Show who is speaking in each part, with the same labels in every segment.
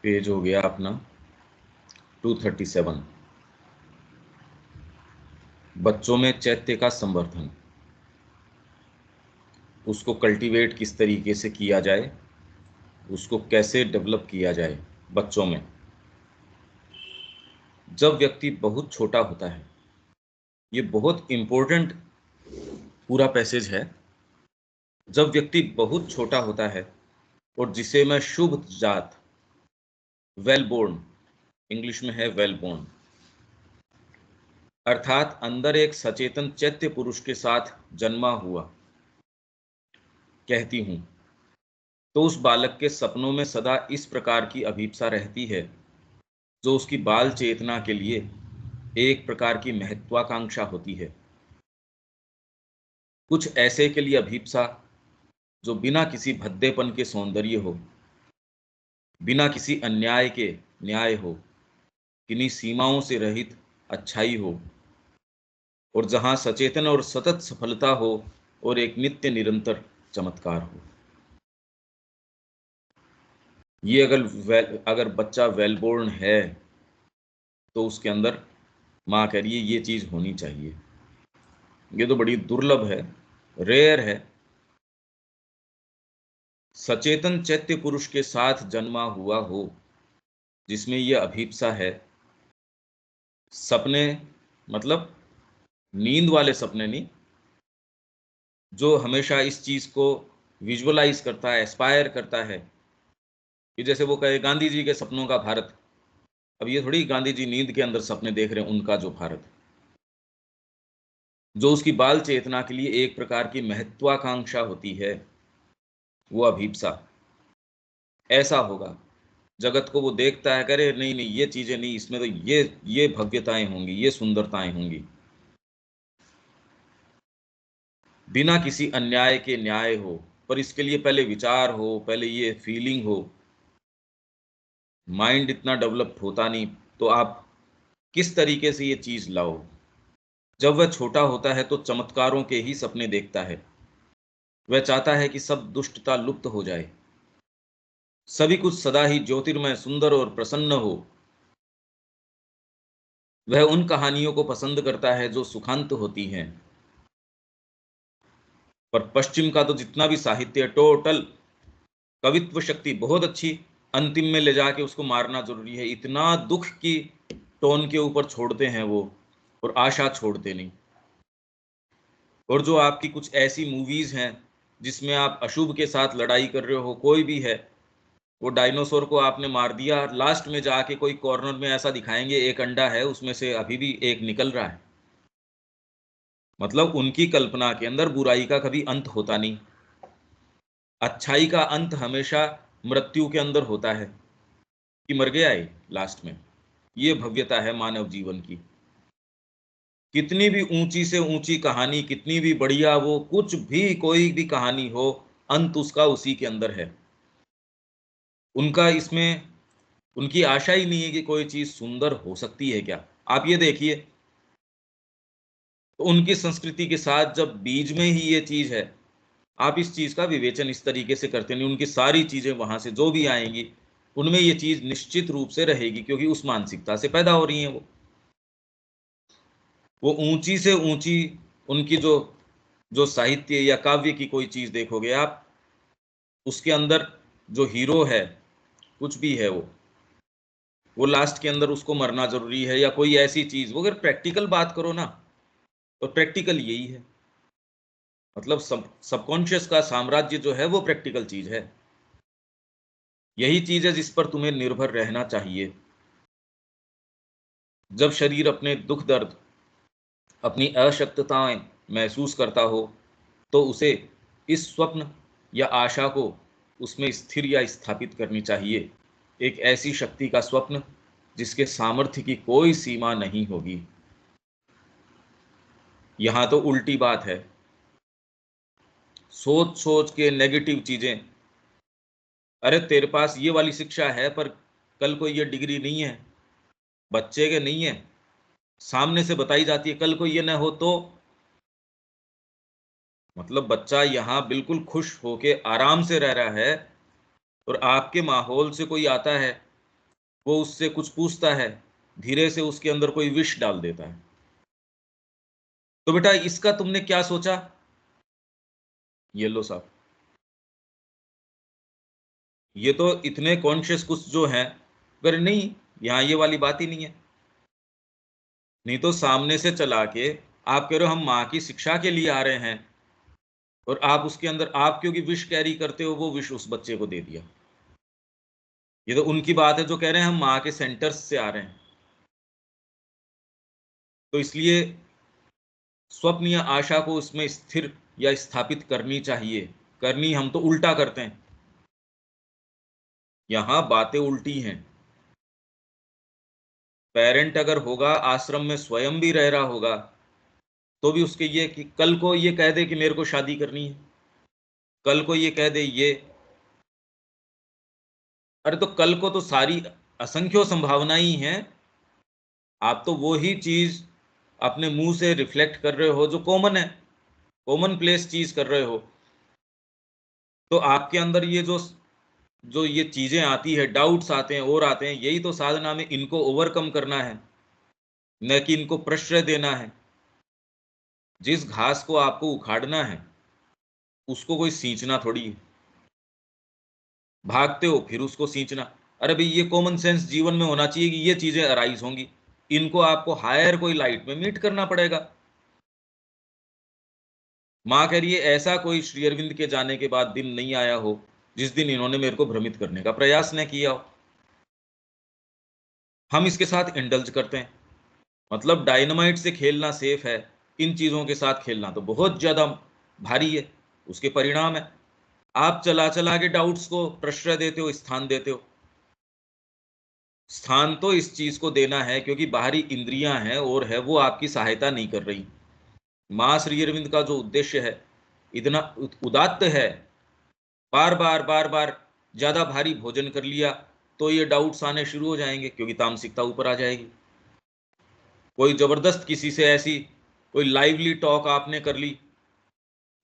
Speaker 1: Page हो गया अपना 237। बच्चों में चैत्य का संवर्धन, उसको कल्टीवेट किस तरीके से किया जाए, उसको कैसे डेवलप किया जाए बच्चों में। जब व्यक्ति बहुत छोटा होता है, ये बहुत इंपॉर्टेंट पूरा पैसेज है। जब व्यक्ति बहुत छोटा होता है और जिसे मैं शुभ जात, वेल बोर्न, इंग्लिश में है वेल बोर्न, अर्थात अंदर एक सचेतन चैत्य पुरुष के साथ जन्मा हुआ कहती हूं, तो उस बालक के सपनों में सदा इस प्रकार की अभीप्सा रहती है जो उसकी बाल चेतना के लिए एक प्रकार की महत्वाकांक्षा होती है। कुछ ऐसे के लिए अभीप्सा जो बिना किसी भद्देपन के सौंदर्य हो, बिना किसी अन्याय के न्याय हो, किन्हीं सीमाओं से रहित अच्छाई हो, और जहां सचेतन और सतत सफलता हो और एक नित्य निरंतर चमत्कार हो। ये अगर बच्चा वेलबोर्न है तो उसके अंदर माँ कह रही है ये चीज होनी चाहिए। ये तो बड़ी दुर्लभ है, रेयर है। सचेतन चैत्य पुरुष के साथ जन्मा हुआ हो जिसमें ये अभीप्सा है। सपने मतलब नींद वाले सपने नहीं, जो हमेशा इस चीज को विजुअलाइज करता है, एस्पायर करता है कि जैसे वो कहे गांधी जी के सपनों का भारत। अब ये थोड़ी गांधी जी नींद के अंदर सपने देख रहे हैं, उनका जो भारत जो उसकी बाल चेतना के लिए एक प्रकार की महत्वाकांक्षा होती है, वो अभीप्सा। ऐसा होगा जगत को वो देखता है, करे नहीं नहीं ये चीजें नहीं, इसमें तो ये भव्यताएं होंगी, ये सुंदरताएं होंगी, बिना किसी अन्याय के न्याय हो। पर इसके लिए पहले विचार हो, पहले ये फीलिंग हो। माइंड इतना डेवलप होता नहीं, तो आप किस तरीके से ये चीज लाओ। जब वह छोटा होता है तो चमत्कारों के ही सपने देखता है। वह चाहता है कि सब दुष्टता लुप्त हो जाए, सभी कुछ सदा ही ज्योतिर्मय, सुंदर और प्रसन्न हो। वह उन कहानियों को पसंद करता है जो सुखांत होती हैं। पर पश्चिम का तो जितना भी साहित्य है, टोटल कवित्व शक्ति बहुत अच्छी, अंतिम में ले जाके उसको मारना जरूरी है, इतना दुख की टोन के ऊपर छोड़ते हैं वो, और आशा छोड़ते नहीं। और जो आपकी कुछ ऐसी मूवीज हैं जिसमें आप अशुभ के साथ लड़ाई कर रहे हो, कोई भी है, वो डायनासोर को आपने मार दिया, लास्ट में जाके कोई कॉर्नर में ऐसा दिखाएंगे एक अंडा है उसमें से अभी भी एक निकल रहा है। मतलब उनकी कल्पना के अंदर बुराई का कभी अंत होता नहीं, अच्छाई का अंत हमेशा मृत्यु के अंदर होता है कि मर गया है लास्ट में। ये भव्यता है मानव जीवन की। कितनी भी ऊंची से ऊंची कहानी, कितनी भी बढ़िया वो कुछ भी कोई भी कहानी हो, अंत उसका उसी के अंदर है। उनका इसमें उनकी आशा ही नहीं है कि कोई चीज सुंदर हो सकती है क्या। आप ये देखिए, तो उनकी संस्कृति के साथ जब बीज में ही ये चीज है, आप इस चीज का विवेचन इस तरीके से करते नहीं। उनकी सारी चीजें वहां से जो भी आएंगी उनमें ये चीज निश्चित रूप से रहेगी, क्योंकि उस मानसिकता से पैदा हो रही है वो ऊंची से ऊंची उनकी जो जो साहित्य या काव्य की कोई चीज देखोगे आप, उसके अंदर जो हीरो है, कुछ भी है वो लास्ट के अंदर उसको मरना जरूरी है, या कोई ऐसी चीज। वो अगर प्रैक्टिकल बात करो ना, तो प्रैक्टिकल यही है। मतलब सबकॉन्शियस का साम्राज्य जो है वो प्रैक्टिकल चीज है। यही चीज है जिस पर तुम्हें निर्भर रहना चाहिए। जब शरीर अपने दुख दर्द, अपनी अशक्तताएं महसूस करता हो, तो उसे इस स्वप्न या आशा को उसमें स्थिर या स्थापित करनी चाहिए। एक ऐसी शक्ति का स्वप्न जिसके सामर्थ्य की कोई सीमा नहीं होगी। यहां तो उल्टी बात है, सोच सोच के नेगेटिव चीजें। अरे तेरे पास ये वाली शिक्षा है पर कल को ये डिग्री नहीं है, बच्चे के नहीं है, सामने से बताई जाती है, कल को ये ना हो तो। मतलब बच्चा यहाँ बिल्कुल खुश होके आराम से रह रहा है, और आपके माहौल से कोई आता है वो उससे कुछ पूछता है, धीरे से उसके अंदर कोई विष डाल देता है। तो बेटा इसका तुमने क्या सोचा? ये लो साहब, ये तो इतने कॉन्शियस कुछ जो है, पर नहीं, यहाँ ये वाली बात ही नहीं है। नहीं तो सामने से चला के आप कह रहे हो हम माँ की शिक्षा के लिए आ रहे हैं, और आप उसके अंदर आप क्योंकि विष कैरी करते हो, वो विष उस बच्चे को दे दिया। ये तो उनकी बात है जो कह रहे हैं हम माँ के सेंटर्स से आ रहे हैं। तो इसलिए स्वप्न या आशा को उसमें स्थिर या स्थापित करनी चाहिए। करनी हम तो उल्टा करते हैं, यहां बातें उल्टी हैं। पेरेंट अगर होगा, आश्रम में स्वयं भी रह रहा होगा, तो भी उसके ये कि कल को ये कह दे कि मेरे को शादी करनी है, कल को ये कह दे ये, अरे तो कल को तो सारी असंख्यों संभावनाएं ही हैं। आप तो वो ही चीज अपने मुंह से रिफ्लेक्ट कर रहे हो जो कॉमन है, कॉमन प्लेस चीज कर रहे हो। तो आपके अंदर ये जो जो ये चीजें आती है, डाउट्स आते हैं और आते हैं, यही तो साधना में इनको ओवरकम करना है, न कि इनको प्रश्रय देना है। जिस घास को आपको उखाड़ना है उसको कोई सींचना थोड़ी है, भागते हो फिर उसको सींचना। अरे भाई ये कॉमन सेंस जीवन में होना चाहिए कि ये चीजें अराइज होंगी, इनको आपको हायर कोई लाइट में मीट करना पड़ेगा। माँ कह रही है ऐसा कोई श्री अरविंद के जाने के बाद दिन नहीं आया हो जिस दिन इन्होंने मेरे को भ्रमित करने का प्रयास न किया हो। हम इसके साथ इंडल्ज करते हैं, मतलब डायनामाइट से खेलना सेफ है, इन चीजों के साथ खेलना तो बहुत ज्यादा भारी है। उसके परिणाम है आप चला चला के डाउट्स को प्रश्रय देते हो, स्थान देते हो। स्थान तो इस चीज को देना है क्योंकि बाहरी इंद्रियां हैं और है वो आपकी सहायता नहीं कर रही। मां श्री अरविंद का जो उद्देश्य है इतना उदात्त है, बार बार बार बार ज्यादा भारी भोजन कर लिया तो ये डाउट्स आने शुरू हो जाएंगे क्योंकि तामसिकता ऊपर आ जाएगी। कोई जबरदस्त किसी से ऐसी कोई लाइवली टॉक आपने कर ली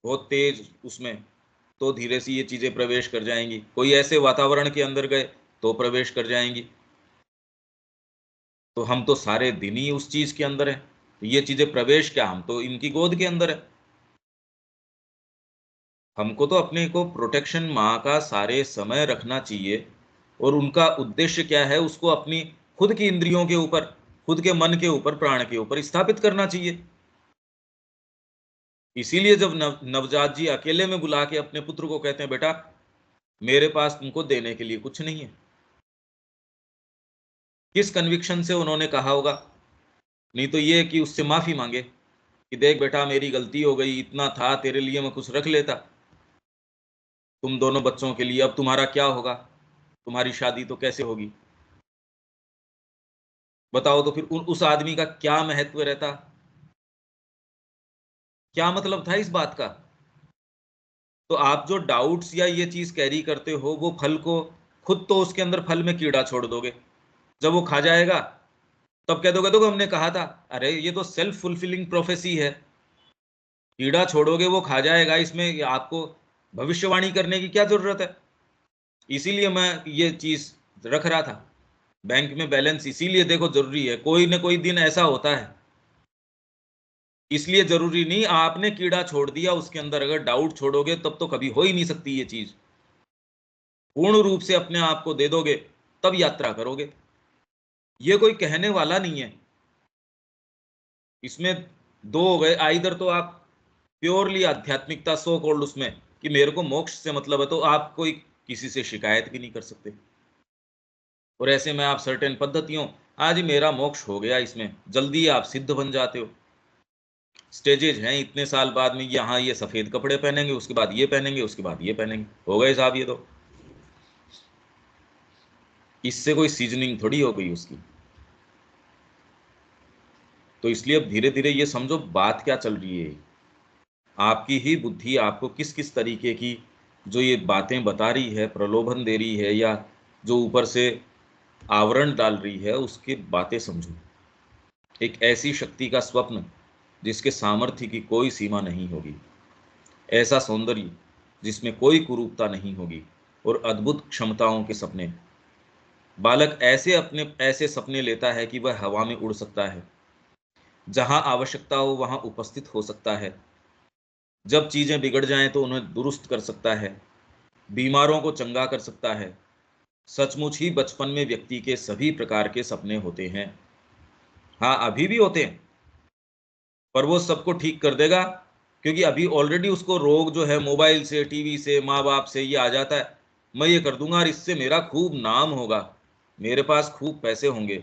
Speaker 1: बहुत तेज उसमें, तो धीरे से ये चीजें प्रवेश कर जाएंगी। कोई ऐसे वातावरण के अंदर गए तो प्रवेश कर जाएंगी। तो हम तो सारे दिन ही उस चीज के अंदर है, तो ये चीजें प्रवेश क्या, हम तो इनकी गोद के अंदर है। हमको तो अपने को प्रोटेक्शन माँ का सारे समय रखना चाहिए, और उनका उद्देश्य क्या है उसको अपनी खुद की इंद्रियों के ऊपर, खुद के मन के ऊपर, प्राण के ऊपर स्थापित करना चाहिए। इसीलिए जब नवजात जी अकेले में बुला के अपने पुत्र को कहते हैं बेटा मेरे पास तुमको देने के लिए कुछ नहीं है, किस कन्विक्शन से उन्होंने कहा होगा? नहीं तो ये कि उससे माफी मांगे कि देख बेटा मेरी गलती हो गई, इतना था तेरे लिए मैं कुछ रख लेता, तुम दोनों बच्चों के लिए, अब तुम्हारा क्या होगा, तुम्हारी शादी तो कैसे होगी? बताओ तो फिर उस आदमी का क्या महत्व रहता, क्या मतलब था इस बात का? तो आप जो डाउट्स या ये चीज कैरी करते हो वो फल को, खुद तो उसके अंदर फल में कीड़ा छोड़ दोगे, जब वो खा जाएगा तब कह दोगे तो हमने कहा था। अरे ये तो सेल्फ फुलफिलिंग प्रोफेसी है, कीड़ा छोड़ोगे वो खा जाएगा, इसमें आपको भविष्यवाणी करने की क्या जरूरत है? इसीलिए मैं ये चीज रख रहा था। बैंक में बैलेंस इसीलिए देखो जरूरी है, कोई ना कोई दिन ऐसा होता है, इसलिए जरूरी नहीं आपने कीड़ा छोड़ दिया उसके अंदर, अगर डाउट छोड़ोगे तब तो कभी हो ही नहीं सकती ये चीज। पूर्ण रूप से अपने आप को दे दोगे तब यात्रा करोगे। ये कोई कहने वाला नहीं है, इसमें दो हो गए, आइदर तो आप प्योरली आध्यात्मिकता सो कॉल्ड उसमें कि मेरे को मोक्ष से मतलब है, तो आप कोई किसी से शिकायत भी नहीं कर सकते, और ऐसे में आप सर्टेन पद्धतियों, आज ही मेरा मोक्ष हो गया, इसमें जल्दी आप सिद्ध बन जाते हो। स्टेजेज हैं इतने साल बाद में, यहाँ ये सफेद कपड़े पहनेंगे, उसके बाद ये पहनेंगे, उसके बाद ये पहनेंगे, हो गए साहब ये तो। इससे कोई सीजनिंग थोड़ी हो गई उसकी। तो इसलिए अब धीरे धीरे ये समझो बात क्या चल रही है। आपकी ही बुद्धि आपको किस किस तरीके की जो ये बातें बता रही है, प्रलोभन दे रही है, या जो ऊपर से आवरण डाल रही है, उसकी बातें समझो। एक ऐसी शक्ति का स्वप्न जिसके सामर्थ्य की कोई सीमा नहीं होगी, ऐसा सौंदर्य जिसमें कोई कुरूपता नहीं होगी, और अद्भुत क्षमताओं के सपने, बालक ऐसे सपने लेता है कि वह हवा में उड़ सकता है, जहां आवश्यकता हो वहां उपस्थित हो सकता है, जब चीजें बिगड़ जाएं तो उन्हें दुरुस्त कर सकता है, बीमारों को चंगा कर सकता है। सचमुच ही बचपन में व्यक्ति के सभी प्रकार के सपने होते हैं। हाँ, अभी भी होते हैं, पर वो सबको ठीक कर देगा, क्योंकि अभी ऑलरेडी उसको रोग जो है मोबाइल से, टीवी से, माँ बाप से ये आ जाता है। मैं ये कर दूंगा और इससे मेरा खूब नाम होगा, मेरे पास खूब पैसे होंगे,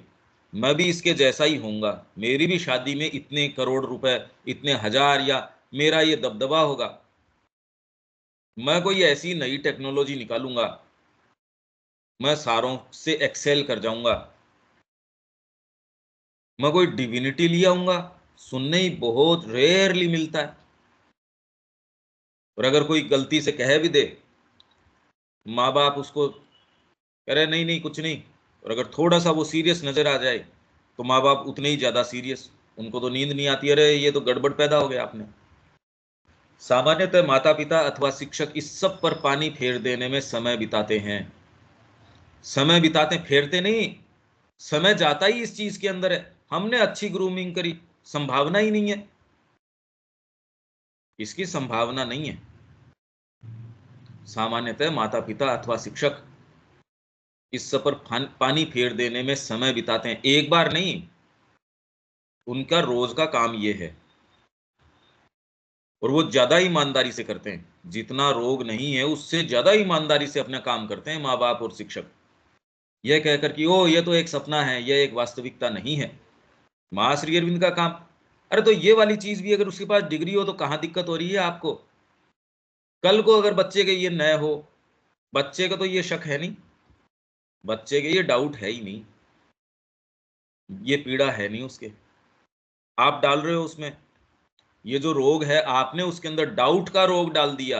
Speaker 1: मैं भी इसके जैसा ही होऊंगा, मेरी भी शादी में इतने करोड़ रुपए, इतने हजार, या मेरा ये दबदबा होगा, मैं कोई ऐसी नई टेक्नोलॉजी निकालूंगा, मैं सारों से एक्सेल कर जाऊंगा, मैं कोई डिविनिटी ले आऊंगा। सुनने ही बहुत रेयरली मिलता है। और अगर कोई गलती से कह भी दे, माँ बाप उसको कह रहे नहीं नहीं कुछ नहीं, और अगर थोड़ा सा वो सीरियस नजर आ जाए तो माँ बाप उतने ही ज्यादा सीरियस, उनको तो नींद नहीं आती, अरे ये तो गड़बड़ पैदा हो गया आपने। सामान्यतः माता पिता अथवा शिक्षक इस सब पर पानी फेर देने में समय बिताते हैं। समय बिताते, फेरते नहीं, समय जाता ही इस चीज के अंदर है। हमने अच्छी ग्रूमिंग करी, संभावना ही नहीं है, इसकी संभावना नहीं है। सामान्यतः माता पिता अथवा शिक्षक इस सब पर पानी फेर देने में समय बिताते हैं, एक बार नहीं, उनका रोज का काम ये है। और वो ज्यादा ईमानदारी से करते हैं, जितना रोग नहीं है उससे ज्यादा ईमानदारी से अपना काम करते हैं माँ बाप और शिक्षक, यह कहकर कि ओ ये तो एक सपना है, यह एक वास्तविकता नहीं है। माँ श्री अरविंद का काम, अरे तो ये वाली चीज भी अगर उसके पास डिग्री हो तो कहाँ दिक्कत हो रही है आपको? कल को अगर बच्चे के ये न हो, बच्चे का तो ये शक है नहीं, बच्चे के ये डाउट है ही नहीं, ये पीड़ा है नहीं उसके, आप डाल रहे हो उसमें। ये जो रोग है आपने उसके अंदर डाउट का रोग डाल दिया।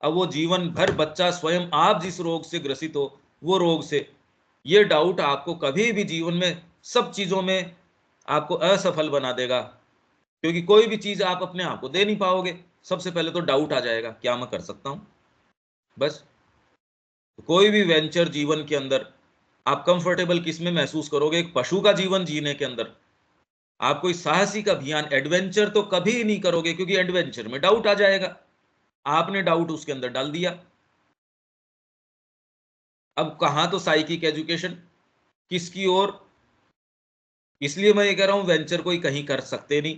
Speaker 1: अब वो जीवन भर बच्चा स्वयं, आप जिस रोग से ग्रसित हो वो रोग से, ये डाउट आपको कभी भी जीवन में सब चीजों में आपको असफल बना देगा, क्योंकि कोई भी चीज आप अपने आप को दे नहीं पाओगे। सबसे पहले तो डाउट आ जाएगा, क्या मैं कर सकता हूं? बस। तो कोई भी वेंचर जीवन के अंदर आप कंफर्टेबल किस में महसूस करोगे? एक पशु का जीवन जीने के अंदर आप कोई साहसिक अभियान, एडवेंचर तो कभी नहीं करोगे, क्योंकि एडवेंचर में डाउट आ जाएगा, आपने डाउट उसके अंदर डाल दिया। अब कहां तो साइकिक एजुकेशन, किसकी ओर? इसलिए मैं ये कह रहा हूं वेंचर कोई कहीं कर सकते नहीं,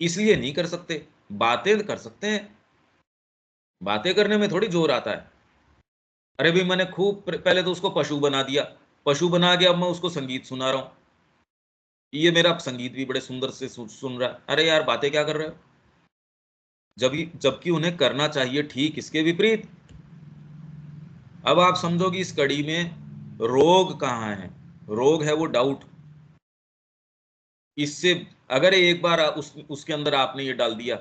Speaker 1: इसलिए नहीं कर सकते। बातें कर सकते हैं, बातें करने में थोड़ी जोर आता है। अरे भाई मैंने खूब पहले तो उसको पशु बना दिया, पशु बना के अब मैं उसको संगीत सुना रहा हूं, ये मेरा संगीत भी बड़े सुंदर से सुन रहा है। अरे यार बातें क्या कर रहे हो? जबकि उन्हें करना चाहिए ठीक इसके विपरीत। अब आप समझो कि इस कड़ी में रोग कहाँ है? रोग है वो डाउट। इससे अगर एक बार उसके अंदर आपने ये डाल दिया,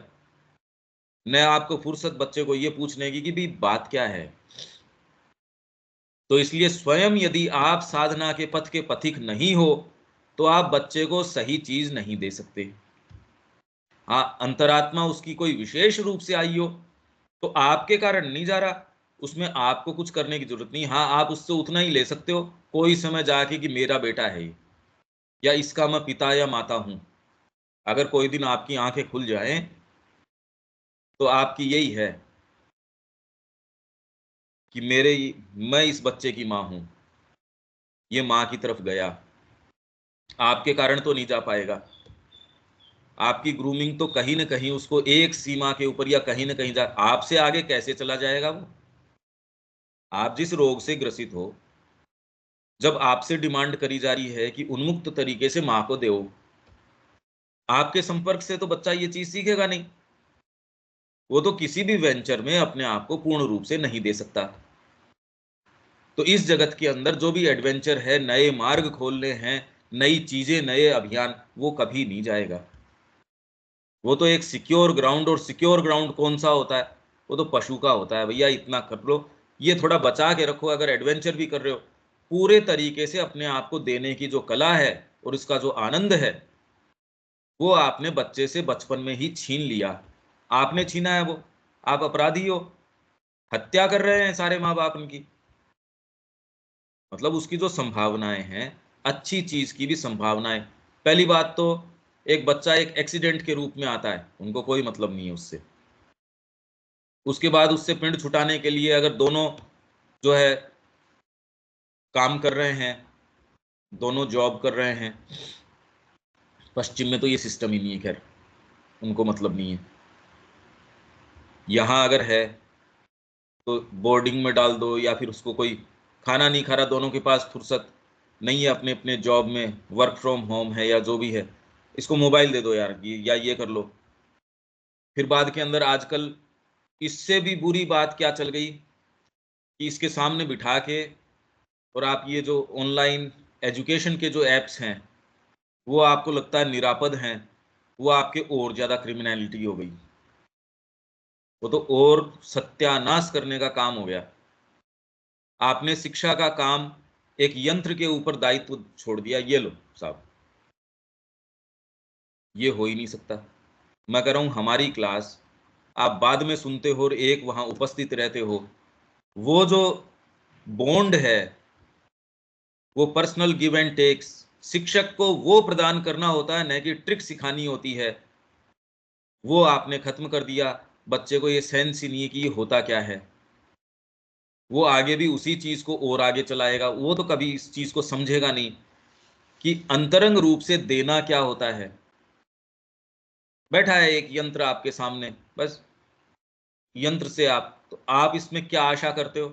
Speaker 1: न आपको फुर्सत बच्चे को ये पूछने की कि भाई बात क्या है। तो इसलिए स्वयं यदि आप साधना के पथ के पथिक नहीं हो तो आप बच्चे को सही चीज नहीं दे सकते। हाँ, अंतरात्मा उसकी कोई विशेष रूप से आई हो तो आपके कारण नहीं जा रहा, उसमें आपको कुछ करने की जरूरत नहीं। हाँ, आप उससे उतना ही ले सकते हो कोई समय जाके कि मेरा बेटा है ये, या इसका मैं पिता या माता हूं। अगर कोई दिन आपकी आंखें खुल जाएं तो आपकी यही है कि मैं इस बच्चे की मां हूं, ये मां की तरफ गया, आपके कारण तो नहीं जा पाएगा। आपकी ग्रूमिंग तो कहीं ना कहीं उसको एक सीमा के ऊपर या कहीं ना कहीं जा, आपसे आगे कैसे चला जाएगा वो? आप जिस रोग से ग्रसित हो, जब आपसे डिमांड करी जा रही है कि उन्मुक्त तरीके से मां को दो, आपके संपर्क से तो बच्चा ये चीज सीखेगा नहीं। वो तो किसी भी वेंचर में अपने आप को पूर्ण रूप से नहीं दे सकता। तो इस जगत के अंदर जो भी एडवेंचर है, नए मार्ग खोलने हैं, नई चीजें, नए अभियान, वो कभी नहीं जाएगा। वो तो एक सिक्योर ग्राउंड, और सिक्योर ग्राउंड कौन सा होता है? वो तो पशु का होता है। भैया इतना कर लो, ये थोड़ा बचा के रखो। अगर एडवेंचर भी कर रहे हो, पूरे तरीके से अपने आप को देने की जो कला है और इसका जो आनंद है, वो आपने बच्चे से बचपन में ही छीन लिया। आपने छीना है वो, आप अपराधी हो, हत्या कर रहे हैं सारे माँ बाप उनकी। मतलब उसकी जो संभावनाएं हैं, अच्छी चीज की भी संभावनाएं। पहली बात तो एक बच्चा एक एक्सीडेंट के रूप में आता है, उनको कोई मतलब नहीं है उससे। उसके बाद उससे पिंड छुटाने के लिए अगर दोनों जो है काम कर रहे हैं, दोनों जॉब कर रहे हैं, पश्चिम में तो ये सिस्टम ही नहीं है, खैर उनको मतलब नहीं है। यहाँ अगर है तो बोर्डिंग में डाल दो, या फिर उसको कोई खाना नहीं खा रहा, दोनों के पास फुर्सत नहीं है, अपने अपने जॉब में वर्क फ्रॉम होम है या जो भी है, इसको मोबाइल दे दो यार, या ये कर लो। फिर बाद के अंदर आजकल इससे भी बुरी बात क्या चल गई कि इसके सामने बिठा के, और आप ये जो ऑनलाइन एजुकेशन के जो एप्स हैं वो आपको लगता है निरापद हैं, वो आपके और ज़्यादा क्रिमिनलिटी हो गई, वो तो और सत्यानाश करने का काम हो गया। आपने शिक्षा का काम एक यंत्र के ऊपर दायित्व छोड़ दिया, ये लो साहब, ये हो ही नहीं सकता। मैं कह रहा हूं हमारी क्लास आप बाद में सुनते हो और एक वहां उपस्थित रहते हो, वो जो बॉन्ड है, वो पर्सनल गिव एंड टेक्स, शिक्षक को वो प्रदान करना होता है, न कि ट्रिक सिखानी होती है, वो आपने खत्म कर दिया। बच्चे को ये सेंस ही नहीं है कि ये होता क्या है, वो आगे भी उसी चीज को और आगे चलाएगा, वो तो कभी इस चीज को समझेगा नहीं कि अंतरंग रूप से देना क्या होता है। बैठा है एक यंत्र आपके सामने, बस यंत्र से आप, तो आप इसमें क्या आशा करते हो?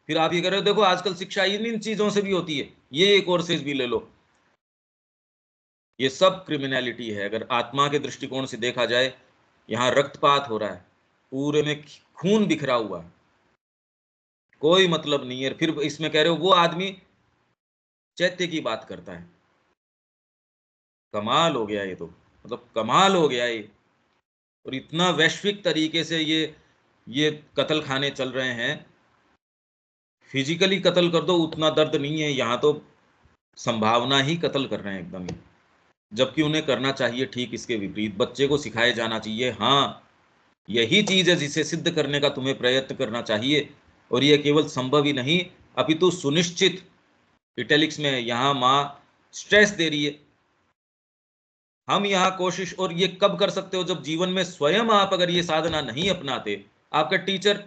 Speaker 1: फिर आप ये कह रहे हो देखो आजकल शिक्षा इन चीजों से भी होती है, ये कोर्सेज भी ले लो। ये सब क्रिमिनलिटी है। अगर आत्मा के दृष्टिकोण से देखा जाए, यहाँ रक्तपात हो रहा है, पूरे में खून बिखरा हुआ है, कोई मतलब नहीं है। फिर इसमें कह रहे हो वो आदमी चैत्य की बात करता है। कमाल हो गया ये तो, मतलब कमाल हो गया ये। और इतना वैश्विक तरीके से ये कत्ल खाने चल रहे हैं। फिजिकली कत्ल कर दो उतना दर्द नहीं है, यहाँ तो संभावना ही कत्ल कर रहे हैं एकदम ही, जबकि उन्हें करना चाहिए ठीक इसके विपरीत। बच्चे को सिखाए जाना चाहिए, हाँ यही चीज है जिसे सिद्ध करने का तुम्हें प्रयत्न करना चाहिए, और यह केवल संभव ही नहीं अपितु सुनिश्चित। इटैलिक्स में है, यहाँ माँ स्ट्रेस दे रही है। हम यहाँ कोशिश, और ये कब कर सकते हो? जब जीवन में स्वयं आप अगर ये साधना नहीं अपनाते। आपका टीचर,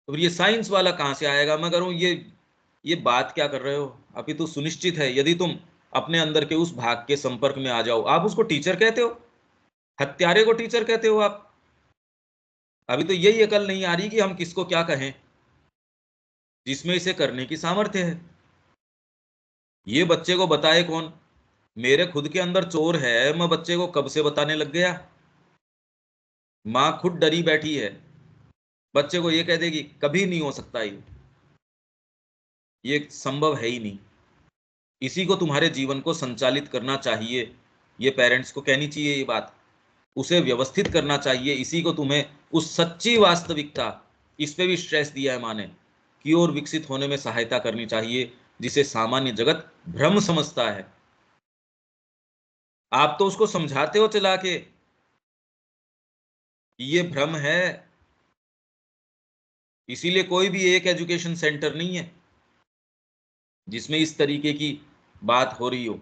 Speaker 1: तो ये साइंस वाला कहाँ से आएगा? मैं करूँ ये बात क्या कर रहे हो? अभी तो सुनिश्चित है, यदि तुम अपने अंदर के उस भाग के संपर्क में आ जाओ, आप उसको टीचर कहते हो, हत्यारे को टीचर कहते हो आप। अभी तो यही अकल नहीं आ रही कि हम किसको क्या कहें, जिसमें इसे करने की सामर्थ्य है। ये बच्चे को बताए कौन? मेरे खुद के अंदर चोर है, मैं बच्चे को कब से बताने लग गया। माँ खुद डरी बैठी है, बच्चे को ये कह देगी कभी नहीं हो सकता, ये संभव है ही नहीं। इसी को तुम्हारे जीवन को संचालित करना चाहिए, ये पेरेंट्स को कहनी चाहिए ये बात, उसे व्यवस्थित करना चाहिए। इसी को तुम्हें उस सच्ची वास्तविकता, इस पे भी स्ट्रेस दिया है माने, की ओर विकसित होने में सहायता करनी चाहिए, जिसे सामान्य जगत भ्रम समझता है। आप तो उसको समझाते हो चला के कि ये भ्रम है। इसीलिए कोई भी एक एजुकेशन सेंटर नहीं है जिसमें इस तरीके की बात हो रही हो,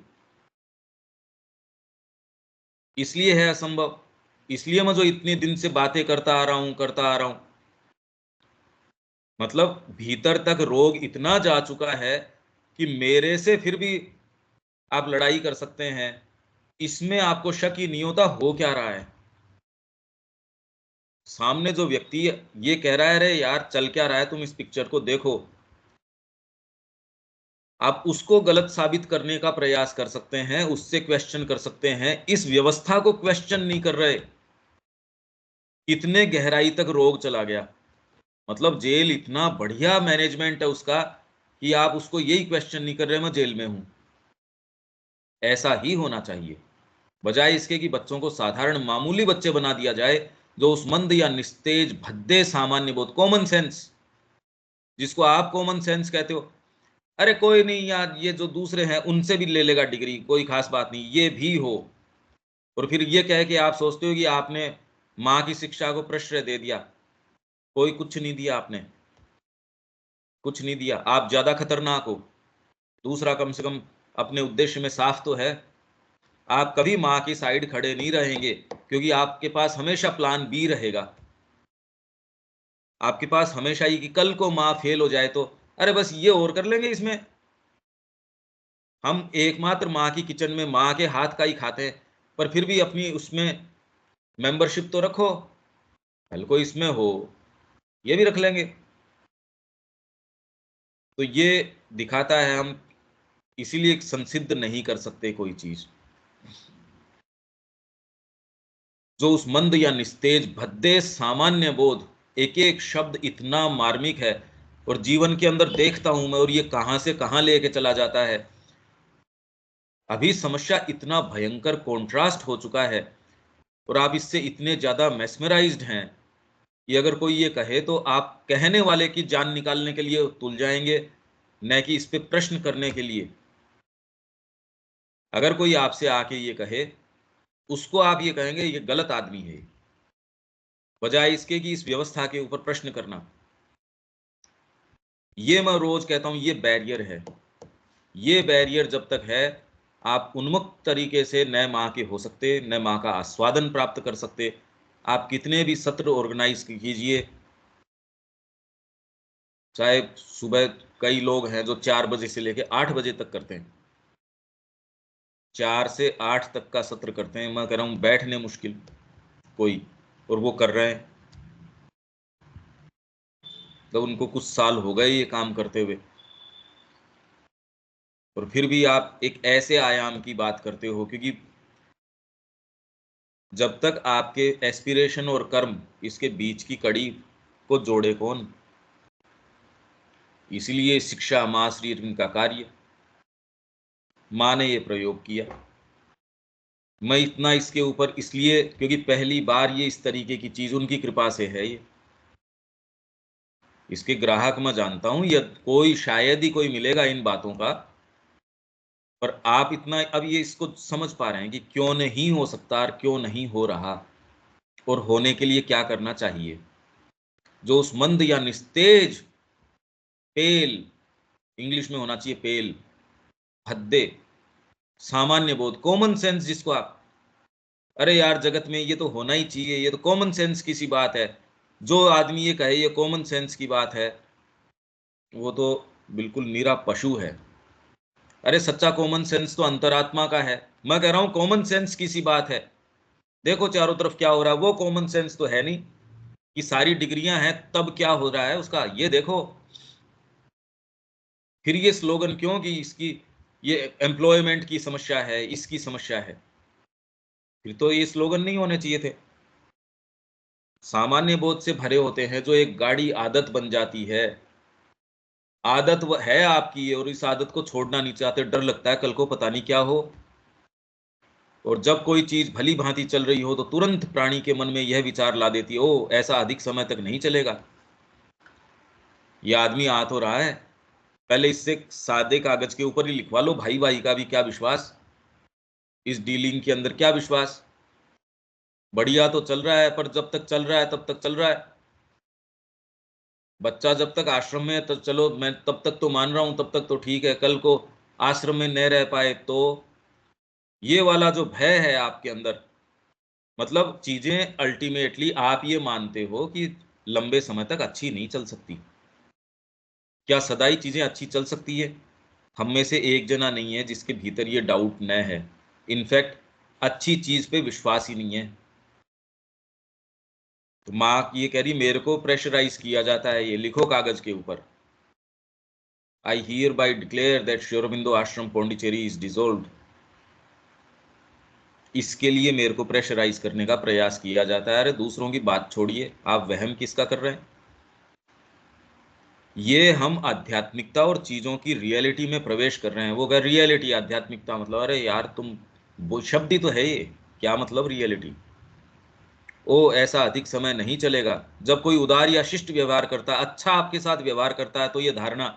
Speaker 1: इसलिए है असंभव। इसलिए मैं जो इतने दिन से बातें करता आ रहा हूं, मतलब भीतर तक रोग इतना जा चुका है कि मेरे से फिर भी आप लड़ाई कर सकते हैं, इसमें आपको शक ही नहीं होता हो क्या रहा है। सामने जो व्यक्ति ये कह रहा है, अरे यार चल क्या रहा है, तुम इस पिक्चर को देखो, आप उसको गलत साबित करने का प्रयास कर सकते हैं, उससे क्वेश्चन कर सकते हैं, इस व्यवस्था को क्वेश्चन नहीं कर रहे। इतने गहराई तक रोग चला गया, मतलब जेल इतना बढ़िया मैनेजमेंट है उसका कि आप उसको यही क्वेश्चन नहीं कर रहे मैं जेल में हूं। ऐसा ही होना चाहिए, बजाय इसके कि बच्चों को साधारण मामूली बच्चे बना दिया जाए, जो उस मंद या निस्तेज भद्दे सामान्य बोध, कॉमन सेंस, जिसको आप कॉमन सेंस कहते हो, अरे कोई नहीं यार, ये जो दूसरे हैं उनसे भी ले लेगा डिग्री, कोई खास बात नहीं, ये भी हो। और फिर ये कह के आप सोचते हो कि आपने माँ की शिक्षा को प्रश्रय दे दिया। कोई कुछ नहीं दिया आपने, कुछ नहीं दिया, आप ज्यादा खतरनाक हो। दूसरा, कम से कम अपने उद्देश्य में साफ तो है। आप कभी माँ की साइड खड़े नहीं रहेंगे, क्योंकि आपके पास हमेशा प्लान बी रहेगा। आपके पास हमेशा ही कि कल को माँ फेल हो जाए तो अरे बस ये और कर लेंगे इसमें। हम एकमात्र माँ की किचन में माँ के हाथ का ही खाते हैं, पर फिर भी अपनी उसमें मेंबरशिप तो रखो, कल को इसमें हो ये भी रख लेंगे। तो ये दिखाता है हम इसीलिए संसिद्ध नहीं कर सकते कोई चीज। जो उस मंद या निस्तेज भद्दे सामान्य बोध, एक एक शब्द इतना मार्मिक है, और जीवन के अंदर देखता हूं मैं और ये कहां से कहां लेके चला जाता है। अभी समस्या इतना भयंकर कॉन्ट्रास्ट हो चुका है, और आप इससे इतने ज्यादा मेस्मराइज्ड हैं कि अगर कोई ये कहे तो आप कहने वाले की जान निकालने के लिए तुल जाएंगे, न कि इस पे प्रश्न करने के लिए। अगर कोई आपसे आके ये कहे, उसको आप ये कहेंगे ये गलत आदमी है, बजाय इसके कि इस व्यवस्था के ऊपर प्रश्न करना। ये मैं रोज कहता हूं, ये बैरियर है। ये बैरियर जब तक है, आप उन्मुक्त तरीके से न माँ के हो सकते, न माँ का आस्वादन प्राप्त कर सकते। आप कितने भी सत्र ऑर्गेनाइज कीजिए, चाहे सुबह कई लोग हैं जो 4 बजे से लेकर 8 बजे तक करते हैं, 4 से 8 तक का सत्र करते हैं। मैं कह रहा हूं बैठने मुश्किल कोई, और वो कर रहे हैं, तो उनको कुछ साल हो गए ये काम करते हुए, और फिर भी आप एक ऐसे आयाम की बात करते हो। क्योंकि जब तक आपके एस्पिरेशन और कर्म, इसके बीच की कड़ी को जोड़े कौन। इसीलिए शिक्षा माँ श्री अरविंद का कार्य, माँ ने ये प्रयोग किया। मैं इतना इसके ऊपर इसलिए, क्योंकि पहली बार ये इस तरीके की चीज उनकी कृपा से है। ये इसके ग्राहक मैं जानता हूं, या कोई शायद ही कोई मिलेगा इन बातों का, पर आप इतना अब ये इसको समझ पा रहे हैं कि क्यों नहीं हो सकता और क्यों नहीं हो रहा, और होने के लिए क्या करना चाहिए। जो उस मंद या निस्तेज, पेल, इंग्लिश में होना चाहिए पेल, भद्दे सामान्य बोध, कॉमन सेंस, जिसको आप, अरे यार जगत में ये तो होना ही चाहिए, ये तो कॉमन सेंस की सी बात है, जो आदमी ये कहे ये कॉमन सेंस की बात है, वो तो बिल्कुल नीरा पशु है। अरे सच्चा कॉमन सेंस तो अंतरात्मा का है। मैं कह रहा हूं कॉमन सेंस की सी बात है, देखो चारों तरफ क्या हो रहा है, वो कॉमन सेंस तो है नहीं कि सारी डिग्रियां हैं तब क्या हो रहा है उसका, ये देखो। फिर ये स्लोगन क्यों कि इसकी, ये एम्प्लॉयमेंट की समस्या है, इसकी समस्या है, फिर तो ये स्लोगन नहीं होने चाहिए थे। सामान्य बोध से भरे होते हैं, जो एक गाढ़ी आदत बन जाती है। आदत वो है आपकी, और इस आदत को छोड़ना नहीं चाहते, डर लगता है कल को पता नहीं क्या हो। और जब कोई चीज भली भांति चल रही हो तो तुरंत प्राणी के मन में यह विचार ला देती है, ओ ऐसा अधिक समय तक नहीं चलेगा, ये आदमी आ तो रहा है, पहले इससे सादे कागज के ऊपर ही लिखवा लो, भाई भाई का भी क्या विश्वास, इस डीलिंग के अंदर क्या विश्वास। बढ़िया तो चल रहा है, पर जब तक चल रहा है तब तक चल रहा है। बच्चा जब तक आश्रम में है तो चलो मैं तब तक तो मान रहा हूं, तब तक तो ठीक है, कल को आश्रम में न रह पाए तो, ये वाला जो भय है आपके अंदर, मतलब चीजें अल्टीमेटली आप ये मानते हो कि लंबे समय तक अच्छी नहीं चल सकती। क्या सदाई चीजें अच्छी चल सकती है? हम में से एक जना नहीं है जिसके भीतर ये डाउट न है। इनफैक्ट अच्छी चीज पे विश्वास ही नहीं है। तो माँ ये कह रही मेरे को प्रेशराइज किया जाता है, ये लिखो कागज के ऊपर, I hear by declare that Shri Aurobindo आश्रम पौंडीचेरी इज डिसॉल्व्ड। इसके लिए मेरे को प्रेशराइज करने का प्रयास किया जाता है। अरे दूसरों की बात छोड़िए, आप वहम किसका कर रहे हैं? ये हम आध्यात्मिकता और चीजों की रियलिटी में प्रवेश कर रहे हैं। वो कह रियलिटी आध्यात्मिकता मतलब, अरे यार तुम, वो शब्द ही तो है ये, क्या मतलब रियलिटी? ओ ऐसा अधिक समय नहीं चलेगा। जब कोई उदार या शिष्ट व्यवहार करता है, अच्छा आपके साथ व्यवहार करता है, तो ये धारणा,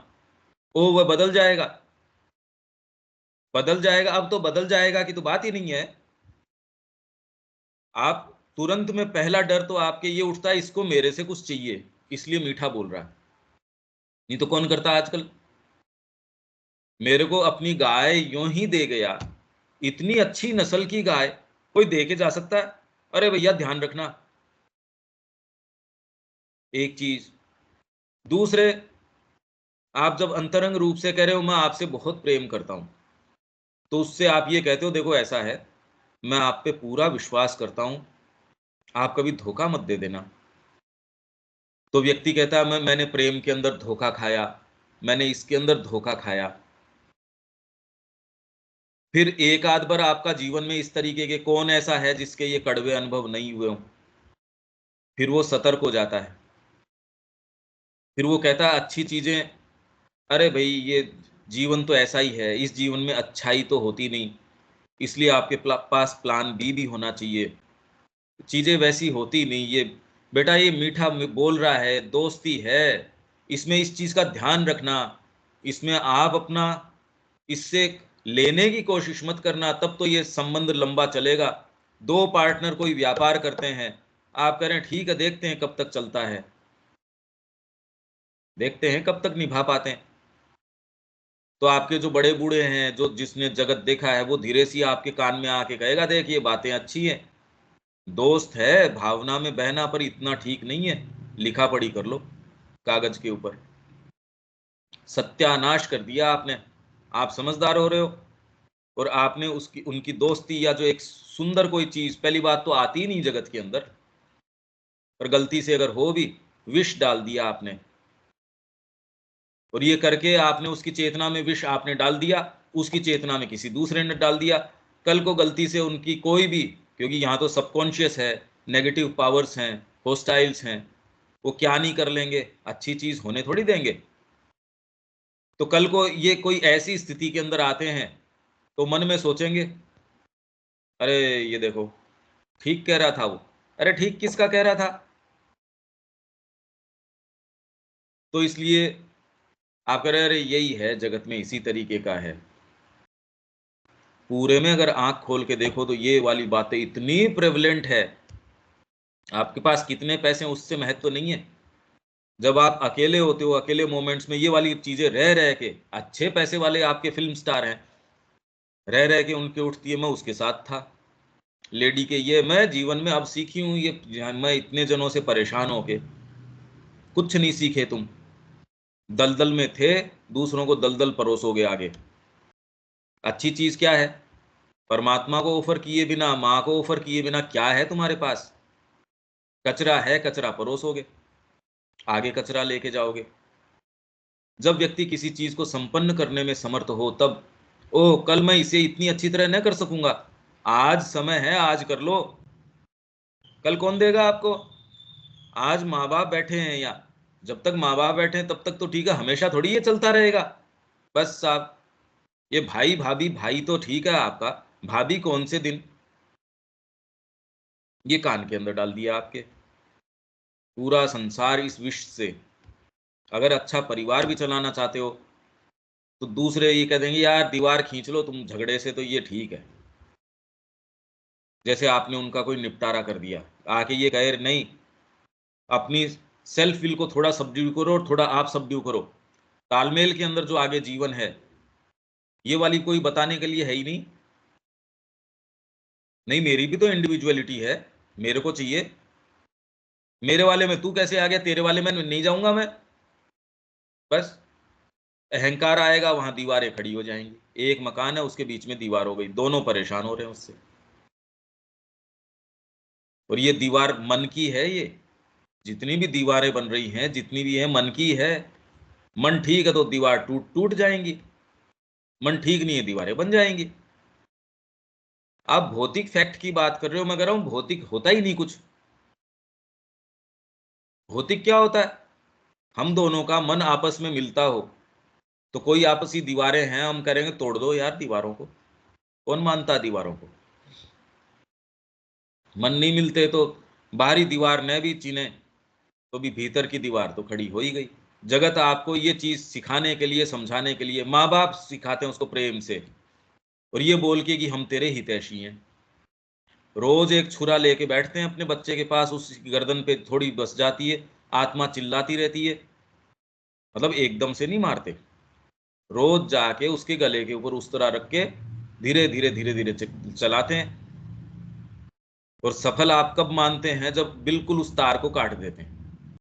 Speaker 1: ओ वह बदल जाएगा, बदल जाएगा, अब तो बदल जाएगा कि तो बात ही नहीं है। आप तुरंत में पहला डर तो आपके ये उठता है, इसको मेरे से कुछ चाहिए इसलिए मीठा बोल रहा है। नहीं तो कौन करता आजकल। मेरे को अपनी गाय यूं ही दे गया, इतनी अच्छी नस्ल की गाय, कोई दे के जा सकता है? अरे भैया ध्यान रखना, एक चीज। दूसरे, आप जब अंतरंग रूप से कह रहे हो मैं आपसे बहुत प्रेम करता हूं, तो उससे आप ये कहते हो देखो ऐसा है, मैं आप पे पूरा विश्वास करता हूं, आप कभी धोखा मत दे देना। तो व्यक्ति कहता है मैंने प्रेम के अंदर धोखा खाया, मैंने इसके अंदर धोखा खाया। फिर एक आध बार आपका जीवन में इस तरीके के कौन ऐसा है जिसके ये कड़वे अनुभव नहीं हुए हों? फिर वो सतर्क हो जाता है, फिर वो कहता है अच्छी चीजें, अरे भाई ये जीवन तो ऐसा ही है, इस जीवन में अच्छाई तो होती नहीं, इसलिए आपके पास प्लान बी भी होना चाहिए। चीजें वैसी होती नहीं, ये बेटा ये मीठा बोल रहा है, दोस्ती है, इसमें इस चीज का ध्यान रखना, इसमें आप अपना इससे लेने की कोशिश मत करना, तब तो ये संबंध लंबा चलेगा। दो पार्टनर कोई व्यापार करते हैं, आप कह रहे हैं ठीक है देखते हैं कब तक चलता है, देखते हैं कब तक निभा पाते हैं। तो आपके जो बड़े बूढ़े हैं, जो जिसने जगत देखा है, वो धीरे से आपके कान में आके कहेगा देख ये बातें अच्छी हैं, दोस्त है, भावना में बहना पर इतना ठीक नहीं है, लिखा पढ़ी कर लो कागज के ऊपर। सत्यानाश कर दिया आपने। आप समझदार हो रहे हो और आपने उसकी उनकी दोस्ती या जो एक सुंदर कोई चीज, पहली बात तो आती ही नहीं जगत के अंदर, और गलती से अगर हो भी, विष डाल दिया आपने। और ये करके आपने उसकी चेतना में विष आपने डाल दिया, उसकी चेतना में किसी दूसरे ने डाल दिया। कल को गलती से उनकी कोई भी, क्योंकि यहाँ तो सबकॉन्शियस है, नेगेटिव पावर्स हैं, होस्टाइल्स हैं, वो क्या नहीं कर लेंगे, अच्छी चीज होने थोड़ी देंगे। तो कल को ये कोई ऐसी स्थिति के अंदर आते हैं, तो मन में सोचेंगे अरे ये देखो ठीक कह रहा था वो। अरे ठीक किसका कह रहा था? तो इसलिए आप कह रहे अरे यही है जगत में, इसी तरीके का है। पूरे में अगर आंख खोल के देखो तो ये वाली बातें इतनी प्रेवलेंट है। आपके पास कितने पैसे हैं उससे महत्व तो नहीं है। जब आप अकेले होते हो, अकेले मोमेंट्स में ये वाली चीजें रह रह के, अच्छे पैसे वाले आपके फिल्म स्टार हैं, रह रह के उनके उठती है मैं उसके साथ था, लेडी के ये मैं जीवन में अब सीखी हूं, ये मैं इतने जनों से परेशान होके कुछ नहीं सीखे तुम, दलदल में थे, दूसरों को दलदल परोसोगे आगे। अच्छी चीज क्या है? परमात्मा को ऑफर किए बिना, माँ को ऑफर किए बिना क्या है तुम्हारे पास? कचरा है, कचरा परोसोगे, आगे कचरा लेके जाओगे। जब व्यक्ति किसी चीज को संपन्न करने में समर्थ हो तब, ओ कल मैं इसे इतनी अच्छी तरह न कर सकूंगा, आज समय है, आज कर लो, कल कौन देगा आपको? आज माँ बाप बैठे हैं यहाँ, जब तक माँ बाप बैठे हैं तब तक तो ठीक है, हमेशा थोड़ी ये चलता रहेगा। बस साहब, ये भाई भाभी, भाई तो ठीक है आपका, भाभी कौन से दिन, ये कान के अंदर डाल दिया आपके। पूरा संसार इस विष से। अगर अच्छा परिवार भी चलाना चाहते हो तो दूसरे ये कह देंगे यार दीवार खींच लो तुम झगड़े से, तो ये ठीक है। जैसे आपने उनका कोई निपटारा कर दिया, आके ये कहे नहीं, अपनी सेल्फ विल को थोड़ा सबड्यू करो और थोड़ा आप सबड्यू करो। तालमेल के अंदर जो आगे जीवन है, ये वाली कोई बताने के लिए है ही नहीं। नहीं मेरी भी तो इंडिविजुअलिटी है, मेरे को चाहिए, मेरे वाले में तू कैसे आ गया, तेरे वाले में नहीं जाऊंगा मैं। बस अहंकार आएगा, वहां दीवारें खड़ी हो जाएंगी। एक मकान है उसके बीच में दीवार हो गई, दोनों परेशान हो रहे हैं उससे। और ये दीवार मन की है, ये जितनी भी दीवारें बन रही हैं, जितनी भी है मन की है। मन ठीक है तो दीवार टूट टूट जाएंगी, मन ठीक नहीं है दीवारें बन जाएंगी। आप भौतिक फैक्ट की बात कर रहे हो, मैं कह रहा हूं भौतिक होता ही नहीं कुछ। भौतिक क्या होता है? हम दोनों का मन आपस में मिलता हो, तो कोई आपसी दीवारें हैं, हम करेंगे तोड़ दो यार दीवारों को, कौन मानता है दीवारों को? मन नहीं मिलते तो बाहरी दीवार न भी चीने, तो भी भीतर की दीवार तो खड़ी हो ही गई। जगत आपको ये चीज सिखाने के लिए, समझाने के लिए, माँ बाप सिखाते हैं उसको प्रेम से, और ये बोल के कि हम तेरे हितैषी हैं। रोज एक छुरा लेके बैठते हैं अपने बच्चे के पास, उसकी गर्दन पे थोड़ी बस जाती है, आत्मा चिल्लाती रहती है, मतलब एकदम से नहीं मारते, रोज जाके उसके गले के ऊपर उस तरह रख के धीरे धीरे धीरे धीरे चलाते हैं। और सफल आप कब मानते हैं? जब बिल्कुल उस तार को काट देते हैं,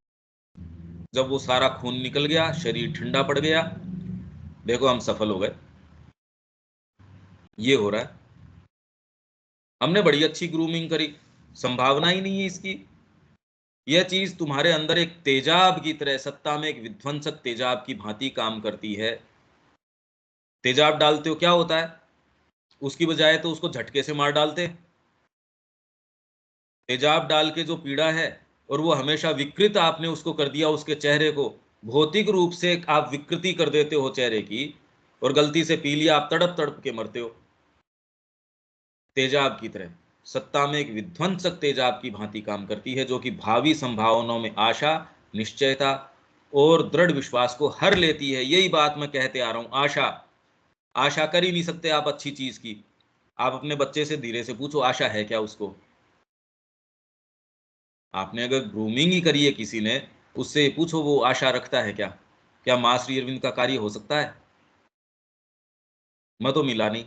Speaker 1: जब वो सारा खून निकल गया, शरीर ठंडा पड़ गया, देखो हम सफल हो गए। ये हो रहा है। हमने बड़ी अच्छी ग्रूमिंग करी, संभावना ही नहीं है इसकी। यह चीज तुम्हारे अंदर एक तेजाब की तरह, सत्ता में एक विध्वंसक तेजाब की भांति काम करती है। तेजाब डालते हो, क्या होता है? उसकी बजाय तो उसको झटके से मार डालते। तेजाब डाल के जो पीड़ा है, और वो हमेशा विकृत आपने उसको कर दिया, उसके चेहरे को भौतिक रूप से आप विकृति कर देते हो चेहरे की, और गलती से पी लिया, आप तड़प तड़प के मरते हो। तेजाब की तरह सत्ता में एक विध्वंसक तेजाब की भांति काम करती है, जो कि भावी संभावनाओं में आशा, निश्चयता और दृढ़ विश्वास को हर लेती है। यही बात मैं कहते आ रहा हूं। आशा, आशा कर ही नहीं सकते आप अच्छी चीज की। आप अपने बच्चे से धीरे से पूछो, आशा है क्या उसको? आपने अगर ग्रूमिंग ही करी है किसी ने, उससे पूछो वो आशा रखता है क्या? क्या मां श्री अरविंद का कार्य हो सकता है? मैं तो मिला नहीं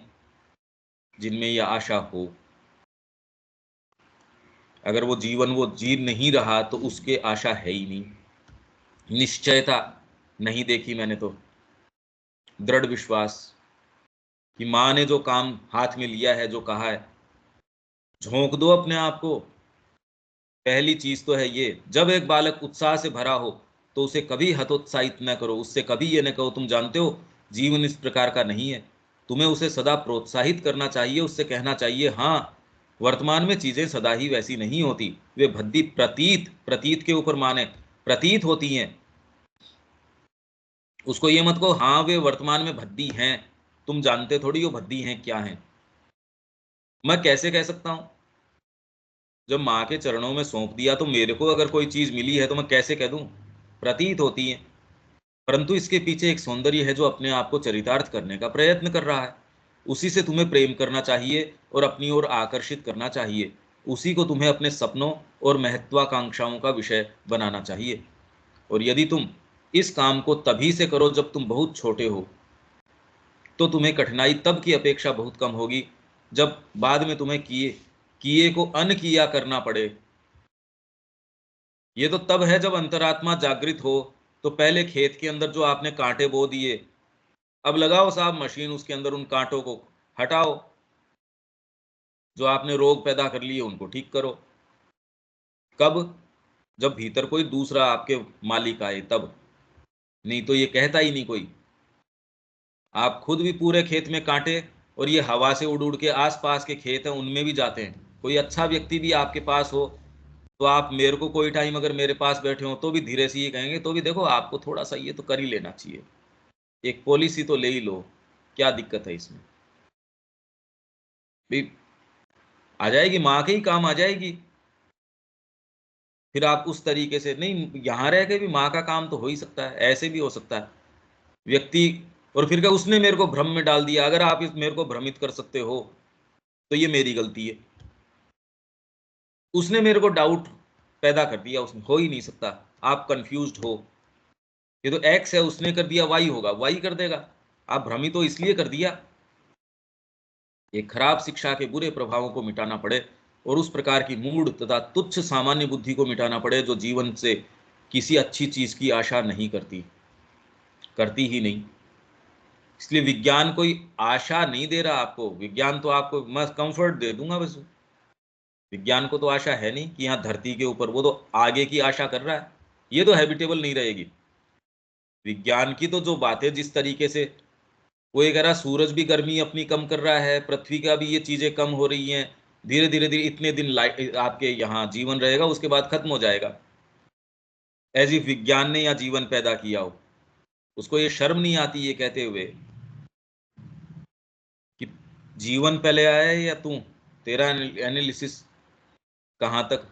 Speaker 1: जिनमें यह आशा हो। अगर वो जीवन वो जी नहीं रहा तो उसके आशा है ही नहीं। निश्चयता नहीं देखी मैंने तो। दृढ़ विश्वास कि माँ ने जो काम हाथ में लिया है, जो कहा है, झोंक दो अपने आप को। पहली चीज तो है ये, जब एक बालक उत्साह से भरा हो तो उसे कभी हतोत्साहित न करो। उससे कभी ये न कहो तुम जानते हो जीवन इस प्रकार का नहीं है। तुम्हें उसे सदा प्रोत्साहित करना चाहिए, उससे कहना चाहिए हाँ, वर्तमान में चीजें सदा ही वैसी नहीं होती, वे भद्दी प्रतीत, प्रतीत के ऊपर माने, प्रतीत होती हैं। उसको ये मत कहो हाँ वे वर्तमान में भद्दी हैं, तुम जानते थोड़ी वो भद्दी हैं क्या हैं। मैं कैसे कह सकता हूं? जब माँ के चरणों में सौंप दिया, तो मेरे को अगर कोई चीज मिली है तो मैं कैसे कह दूं? प्रतीत होती है। परंतु इसके पीछे एक सौंदर्य है जो अपने आप को चरितार्थ करने का प्रयत्न कर रहा है। उसी से तुम्हें प्रेम करना चाहिए और अपनी ओर आकर्षित करना चाहिए। उसी को तुम्हें अपने सपनों और महत्वाकांक्षाओं का विषय बनाना चाहिए। और यदि तुम इस काम को तभी से करो जब तुम बहुत छोटे हो, तो तुम्हें कठिनाई तब की अपेक्षा बहुत कम होगी, जब बाद में तुम्हें किए किए को अन किया करना पड़े। ये तो तब है जब अंतरात्मा जागृत हो। तो पहले खेत के अंदर जो आपने कांटे बो दिए, अब लगाओ साहब मशीन उसके अंदर, उन कांटों को हटाओ। जो आपने रोग पैदा कर लिए उनको ठीक करो। कब? जब भीतर कोई दूसरा आपके मालिक आए तब। नहीं तो ये कहता ही नहीं कोई। आप खुद भी पूरे खेत में कांटे, और ये हवा से उड़ उड़ के आसपास के खेत हैं उनमें भी जाते हैं। कोई अच्छा व्यक्ति भी आपके पास हो, तो आप मेरे को कोई टाइम अगर मेरे पास बैठे हो तो भी धीरे से ये कहेंगे, तो भी देखो आपको थोड़ा सा ये तो कर ही लेना चाहिए, एक पॉलिसी तो ले ही लो, क्या दिक्कत है इसमें? भी आ जाएगी, माँ के ही काम आ जाएगी। फिर आप उस तरीके से नहीं, यहाँ रह के भी माँ का काम तो हो ही सकता है, ऐसे भी हो सकता है व्यक्ति। और फिर क्या उसने मेरे को भ्रम में डाल दिया? अगर आप इस मेरे को भ्रमित कर सकते हो तो ये मेरी गलती है। उसने मेरे को डाउट पैदा कर दिया, उसने हो ही नहीं सकता, आप कंफ्यूज्ड हो। ये तो एक्स है, उसने कर दिया वाई, होगा वाई कर देगा। आप भ्रमित हो इसलिए कर दिया। एक खराब शिक्षा के बुरे प्रभावों को मिटाना पड़े, और उस प्रकार की मूढ़ तथा तुच्छ सामान्य बुद्धि को मिटाना पड़े जो जीवन से किसी अच्छी चीज की आशा नहीं करती, करती ही नहीं। इसलिए विज्ञान कोई आशा नहीं दे रहा आपको। विज्ञान तो आपको मैं कंफर्ट दे दूंगा बस। विज्ञान को तो आशा है नहीं कि यहाँ धरती के ऊपर, वो तो आगे की आशा कर रहा है। ये तो हैबिटेबल नहीं रहेगी। विज्ञान की तो जो बातें जिस तरीके से, वो ये कह रहा सूरज भी गर्मी अपनी कम कर रहा है, पृथ्वी का भी ये चीजें कम हो रही हैं, धीरे धीरे धीरे इतने दिन लाइट आपके यहाँ जीवन रहेगा, उसके बाद खत्म हो जाएगा। एज इफ विज्ञान ने यहाँ जीवन पैदा किया हो। उसको ये शर्म नहीं आती ये कहते हुए कि जीवन पहले आया है या तू? तेरा एनालिसिस कहाँ तक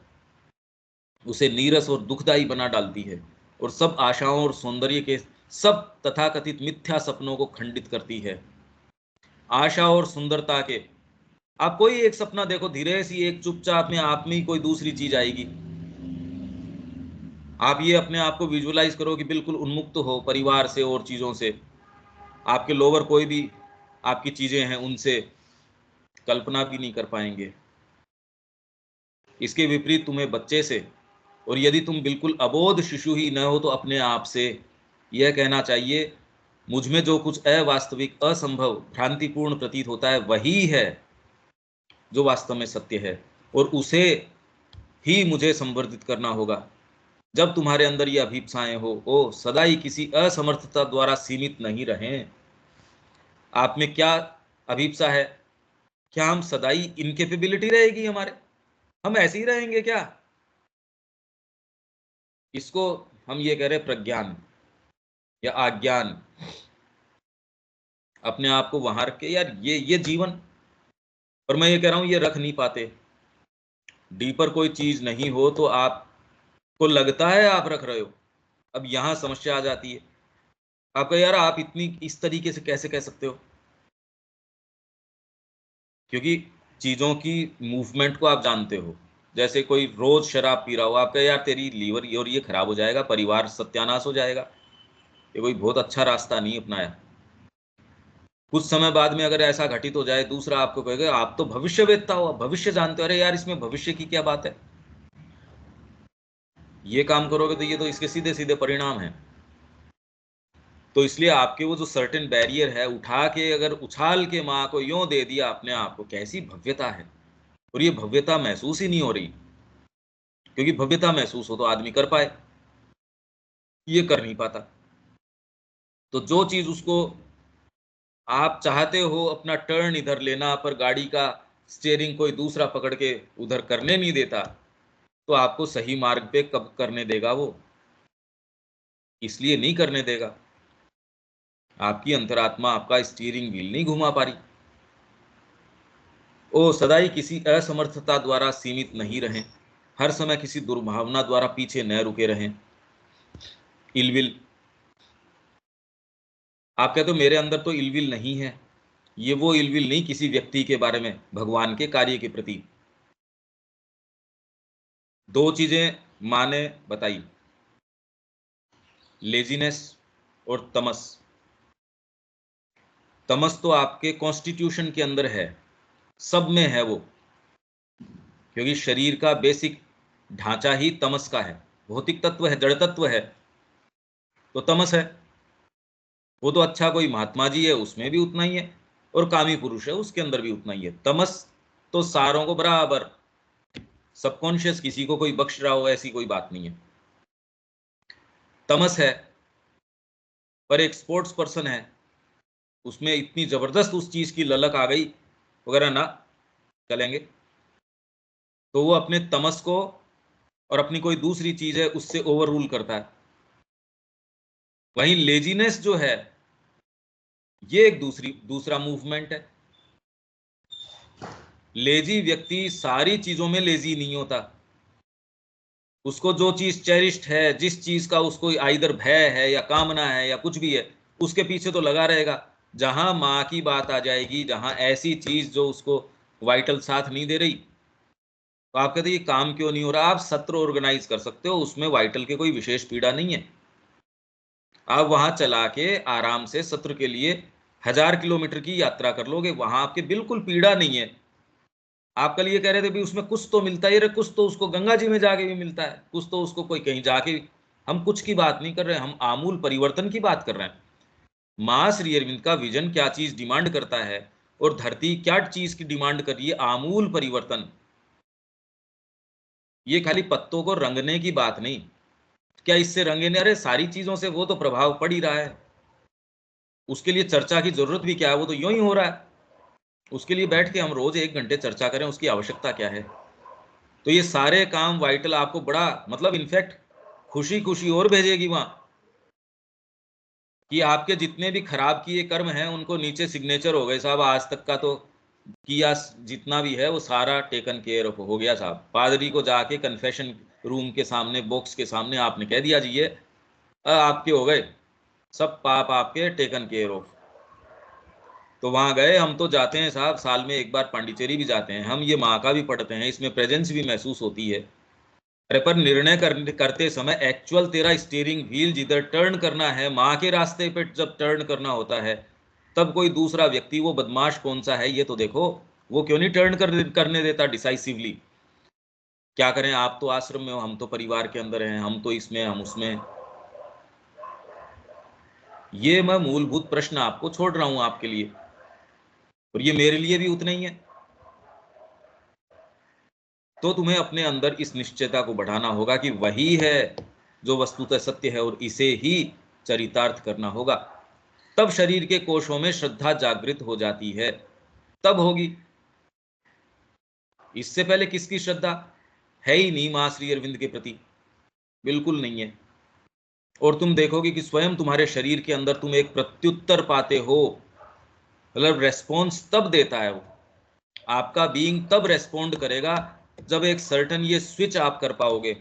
Speaker 1: उसे नीरस और दुखदाई बना डालती है, और सब आशाओं और सौंदर्य के, सब तथाकथित मिथ्या सपनों को खंडित करती है। आशा और सुंदरता के, आप कोई एक सपना देखो, धीरे सी एक चुपचाप में आप में ही कोई दूसरी चीज आएगी। आप ये अपने आप को विजुअलाइज करो कि बिल्कुल उन्मुक्त हो परिवार से और चीज़ों से, आपके लोअर कोई भी आपकी चीज़ें हैं उनसे कल्पना भी नहीं कर पाएंगे। इसके विपरीत तुम्हें बच्चे से, और यदि तुम बिल्कुल अबोध शिशु ही न हो तो अपने आप से यह कहना चाहिए, मुझ में जो कुछ अवास्तविक, असंभव, भ्रांतिपूर्ण प्रतीत होता है वही है जो वास्तव में सत्य है, और उसे ही मुझे संवर्धित करना होगा। जब तुम्हारे अंदर ये अभिप्साएं हो, ओ सदा ही किसी असमर्थता द्वारा सीमित नहीं रहें। आप में क्या अभिप्सा है? क्या हम सदा ही इनकेपेबिलिटी रहेगी हमारे, हम ऐसे ही रहेंगे क्या? इसको हम ये कह रहे हैं प्रज्ञान या आज्ञान। अपने आप को वहां रख के, यार ये जीवन, और मैं ये कह रहा हूं ये रख नहीं पाते। डीपर कोई चीज नहीं हो तो आपको लगता है आप रख रहे हो। अब यहां समस्या आ जाती है, आपका यार आप इतनी इस तरीके से कैसे कह सकते हो? क्योंकि चीजों की मूवमेंट को आप जानते हो। जैसे कोई रोज शराब पी रहा हो, आपका यार तेरी लीवर और ये खराब हो जाएगा, परिवार सत्यानाश हो जाएगा, ये कोई बहुत अच्छा रास्ता नहीं अपनाया। कुछ समय बाद में अगर ऐसा घटित हो जाए, दूसरा आपको कहेगा आप तो भविष्यवेत्ता हो, भविष्य जानते हो। अरे यार इसमें भविष्य की क्या बात है? ये काम करोगे तो ये तो इसके सीधे सीधे परिणाम है। तो इसलिए आपके वो जो सर्टेन बैरियर है उठा के अगर उछाल के माँ को यूं दे दिया अपने आप को, कैसी भव्यता है। और ये भव्यता महसूस ही नहीं हो रही, क्योंकि भव्यता महसूस हो तो आदमी कर पाए, ये कर नहीं पाता। तो जो चीज उसको आप चाहते हो अपना टर्न इधर लेना, पर गाड़ी का स्टीयरिंग कोई दूसरा पकड़ के उधर करने नहीं देता, तो आपको सही मार्ग पे कब करने देगा वो? इसलिए नहीं करने देगा, आपकी अंतरात्मा आपका स्टीयरिंग व्हील नहीं घुमा पा रही। ओ सदा ही किसी असमर्थता द्वारा सीमित नहीं रहें, हर समय किसी दुर्भावना द्वारा पीछे न रुके रहें। इलविल, आप कहते हो मेरे अंदर तो इलविल नहीं है। ये वो इलविल नहीं किसी व्यक्ति के बारे में, भगवान के कार्य के प्रति। दो चीजें माने बताई, लेजीनेस और तमस। तमस तो आपके कॉन्स्टिट्यूशन के अंदर है, सब में है वो, क्योंकि शरीर का बेसिक ढांचा ही तमस का है, भौतिक तत्व है, जड़ तत्व है, तो तमस है। वो तो अच्छा कोई महात्मा जी है उसमें भी उतना ही है, और कामी पुरुष है उसके अंदर भी उतना ही है। तमस तो सारों को बराबर, सबकॉन्शियस किसी को कोई बख्श रहा हो ऐसी कोई बात नहीं है। तमस है, पर एक स्पोर्ट्स पर्सन है, उसमें इतनी जबरदस्त उस चीज की ललक आ गई वगैरह ना, चलेंगे, तो वो अपने तमस को और अपनी कोई दूसरी चीज है उससे ओवर रूल करता है। वहीं लेजीनेस जो है ये एक दूसरा मूवमेंट है। लेजी व्यक्ति सारी चीजों में लेजी नहीं होता, उसको जो चीज चेरिस्ड है, जिस चीज का उसको आइदर भय है या कामना है या कुछ भी है, उसके पीछे तो लगा रहेगा। जहां माँ की बात आ जाएगी, जहां ऐसी चीज जो उसको वाइटल साथ नहीं दे रही, तो आप कहते ये काम क्यों नहीं हो रहा? आप सत्र ऑर्गेनाइज कर सकते हो, उसमें वाइटल के कोई विशेष पीड़ा नहीं है। आप वहां चला के आराम से सत्र के लिए 1000 किलोमीटर की यात्रा कर लोगे, वहां आपके बिल्कुल पीड़ा नहीं है। आप कल ये कह रहे थे भी उसमें कुछ तो मिलता ही रहे, कुछ तो उसको गंगा जी में जाके भी मिलता है, कुछ तो उसको कोई कहीं जाके भी। हम कुछ की बात नहीं कर रहे, हम आमूल परिवर्तन की बात कर रहे हैं। मां श्री अरविंद का विजन क्या चीज डिमांड करता है, और धरती क्या चीज की डिमांड कर रही है? आमूल परिवर्तन। ये खाली पत्तों को रंगने की बात नहीं, क्या इससे रंगेने, अरे सारी चीजों से वो तो प्रभाव पड़ ही रहा है, उसके लिए चर्चा की जरूरत भी क्या है? वो तो यूं ही हो रहा है। उसके लिए बैठ के हम रोज 1 घंटे चर्चा करें, उसकी आवश्यकता क्या है? तो ये सारे काम वाइटल आपको बड़ा, मतलब इनफैक्ट खुशी खुशी और भेजेगी वहां, कि आपके जितने भी खराब किए कर्म हैं उनको नीचे सिग्नेचर हो गए साहब, आज तक का तो किया जितना भी है वो सारा टेकन केयर ऑफ हो गया साहब। पादरी को जाके कन्फेशन रूम के सामने, बॉक्स के सामने आपने कह दिया जी ये आपके हो गए, सब पाप आपके टेकन केयर ऑफ। तो वहां गए, हम तो जाते हैं साहब साल में एक बार पांडिचेरी भी जाते हैं हम, ये माँ का भी पढ़ते हैं, इसमें प्रेजेंस भी महसूस होती है। अरे पर निर्णय करते समय एक्चुअल तेरा स्टीयरिंग व्हील जिधर टर्न करना है, माँ के रास्ते पे जब टर्न करना होता है, तब कोई दूसरा व्यक्ति, वो बदमाश कौन सा है ये तो देखो, वो क्यों नहीं टर्न करने देता डिसाइसिवली। क्या करें, आप तो आश्रम में हो, हम तो परिवार के अंदर हैं, हम तो इसमें, हम उसमें। ये मैं मूलभूत प्रश्न आपको छोड़ रहा हूं आपके लिए, और ये मेरे लिए भी उतना ही है। तो तुम्हें अपने अंदर इस निश्चयता को बढ़ाना होगा कि वही है जो वस्तुतः सत्य है, और इसे ही चरितार्थ करना होगा। तब शरीर के कोशों में श्रद्धा जागृत हो जाती है, तब होगी। इससे पहले किसकी श्रद्धा है ही नहीं मां श्री अरविंद के प्रति, बिल्कुल नहीं है। और तुम देखोगे कि स्वयं तुम्हारे शरीर के अंदर तुम एक प्रत्युत्तर पाते हो, मतलब रेस्पॉन्स तब देता है वो, आपका बीइंग तब रेस्पॉन्ड करेगा जब एक सर्टन ये स्विच आप कर पाओगे।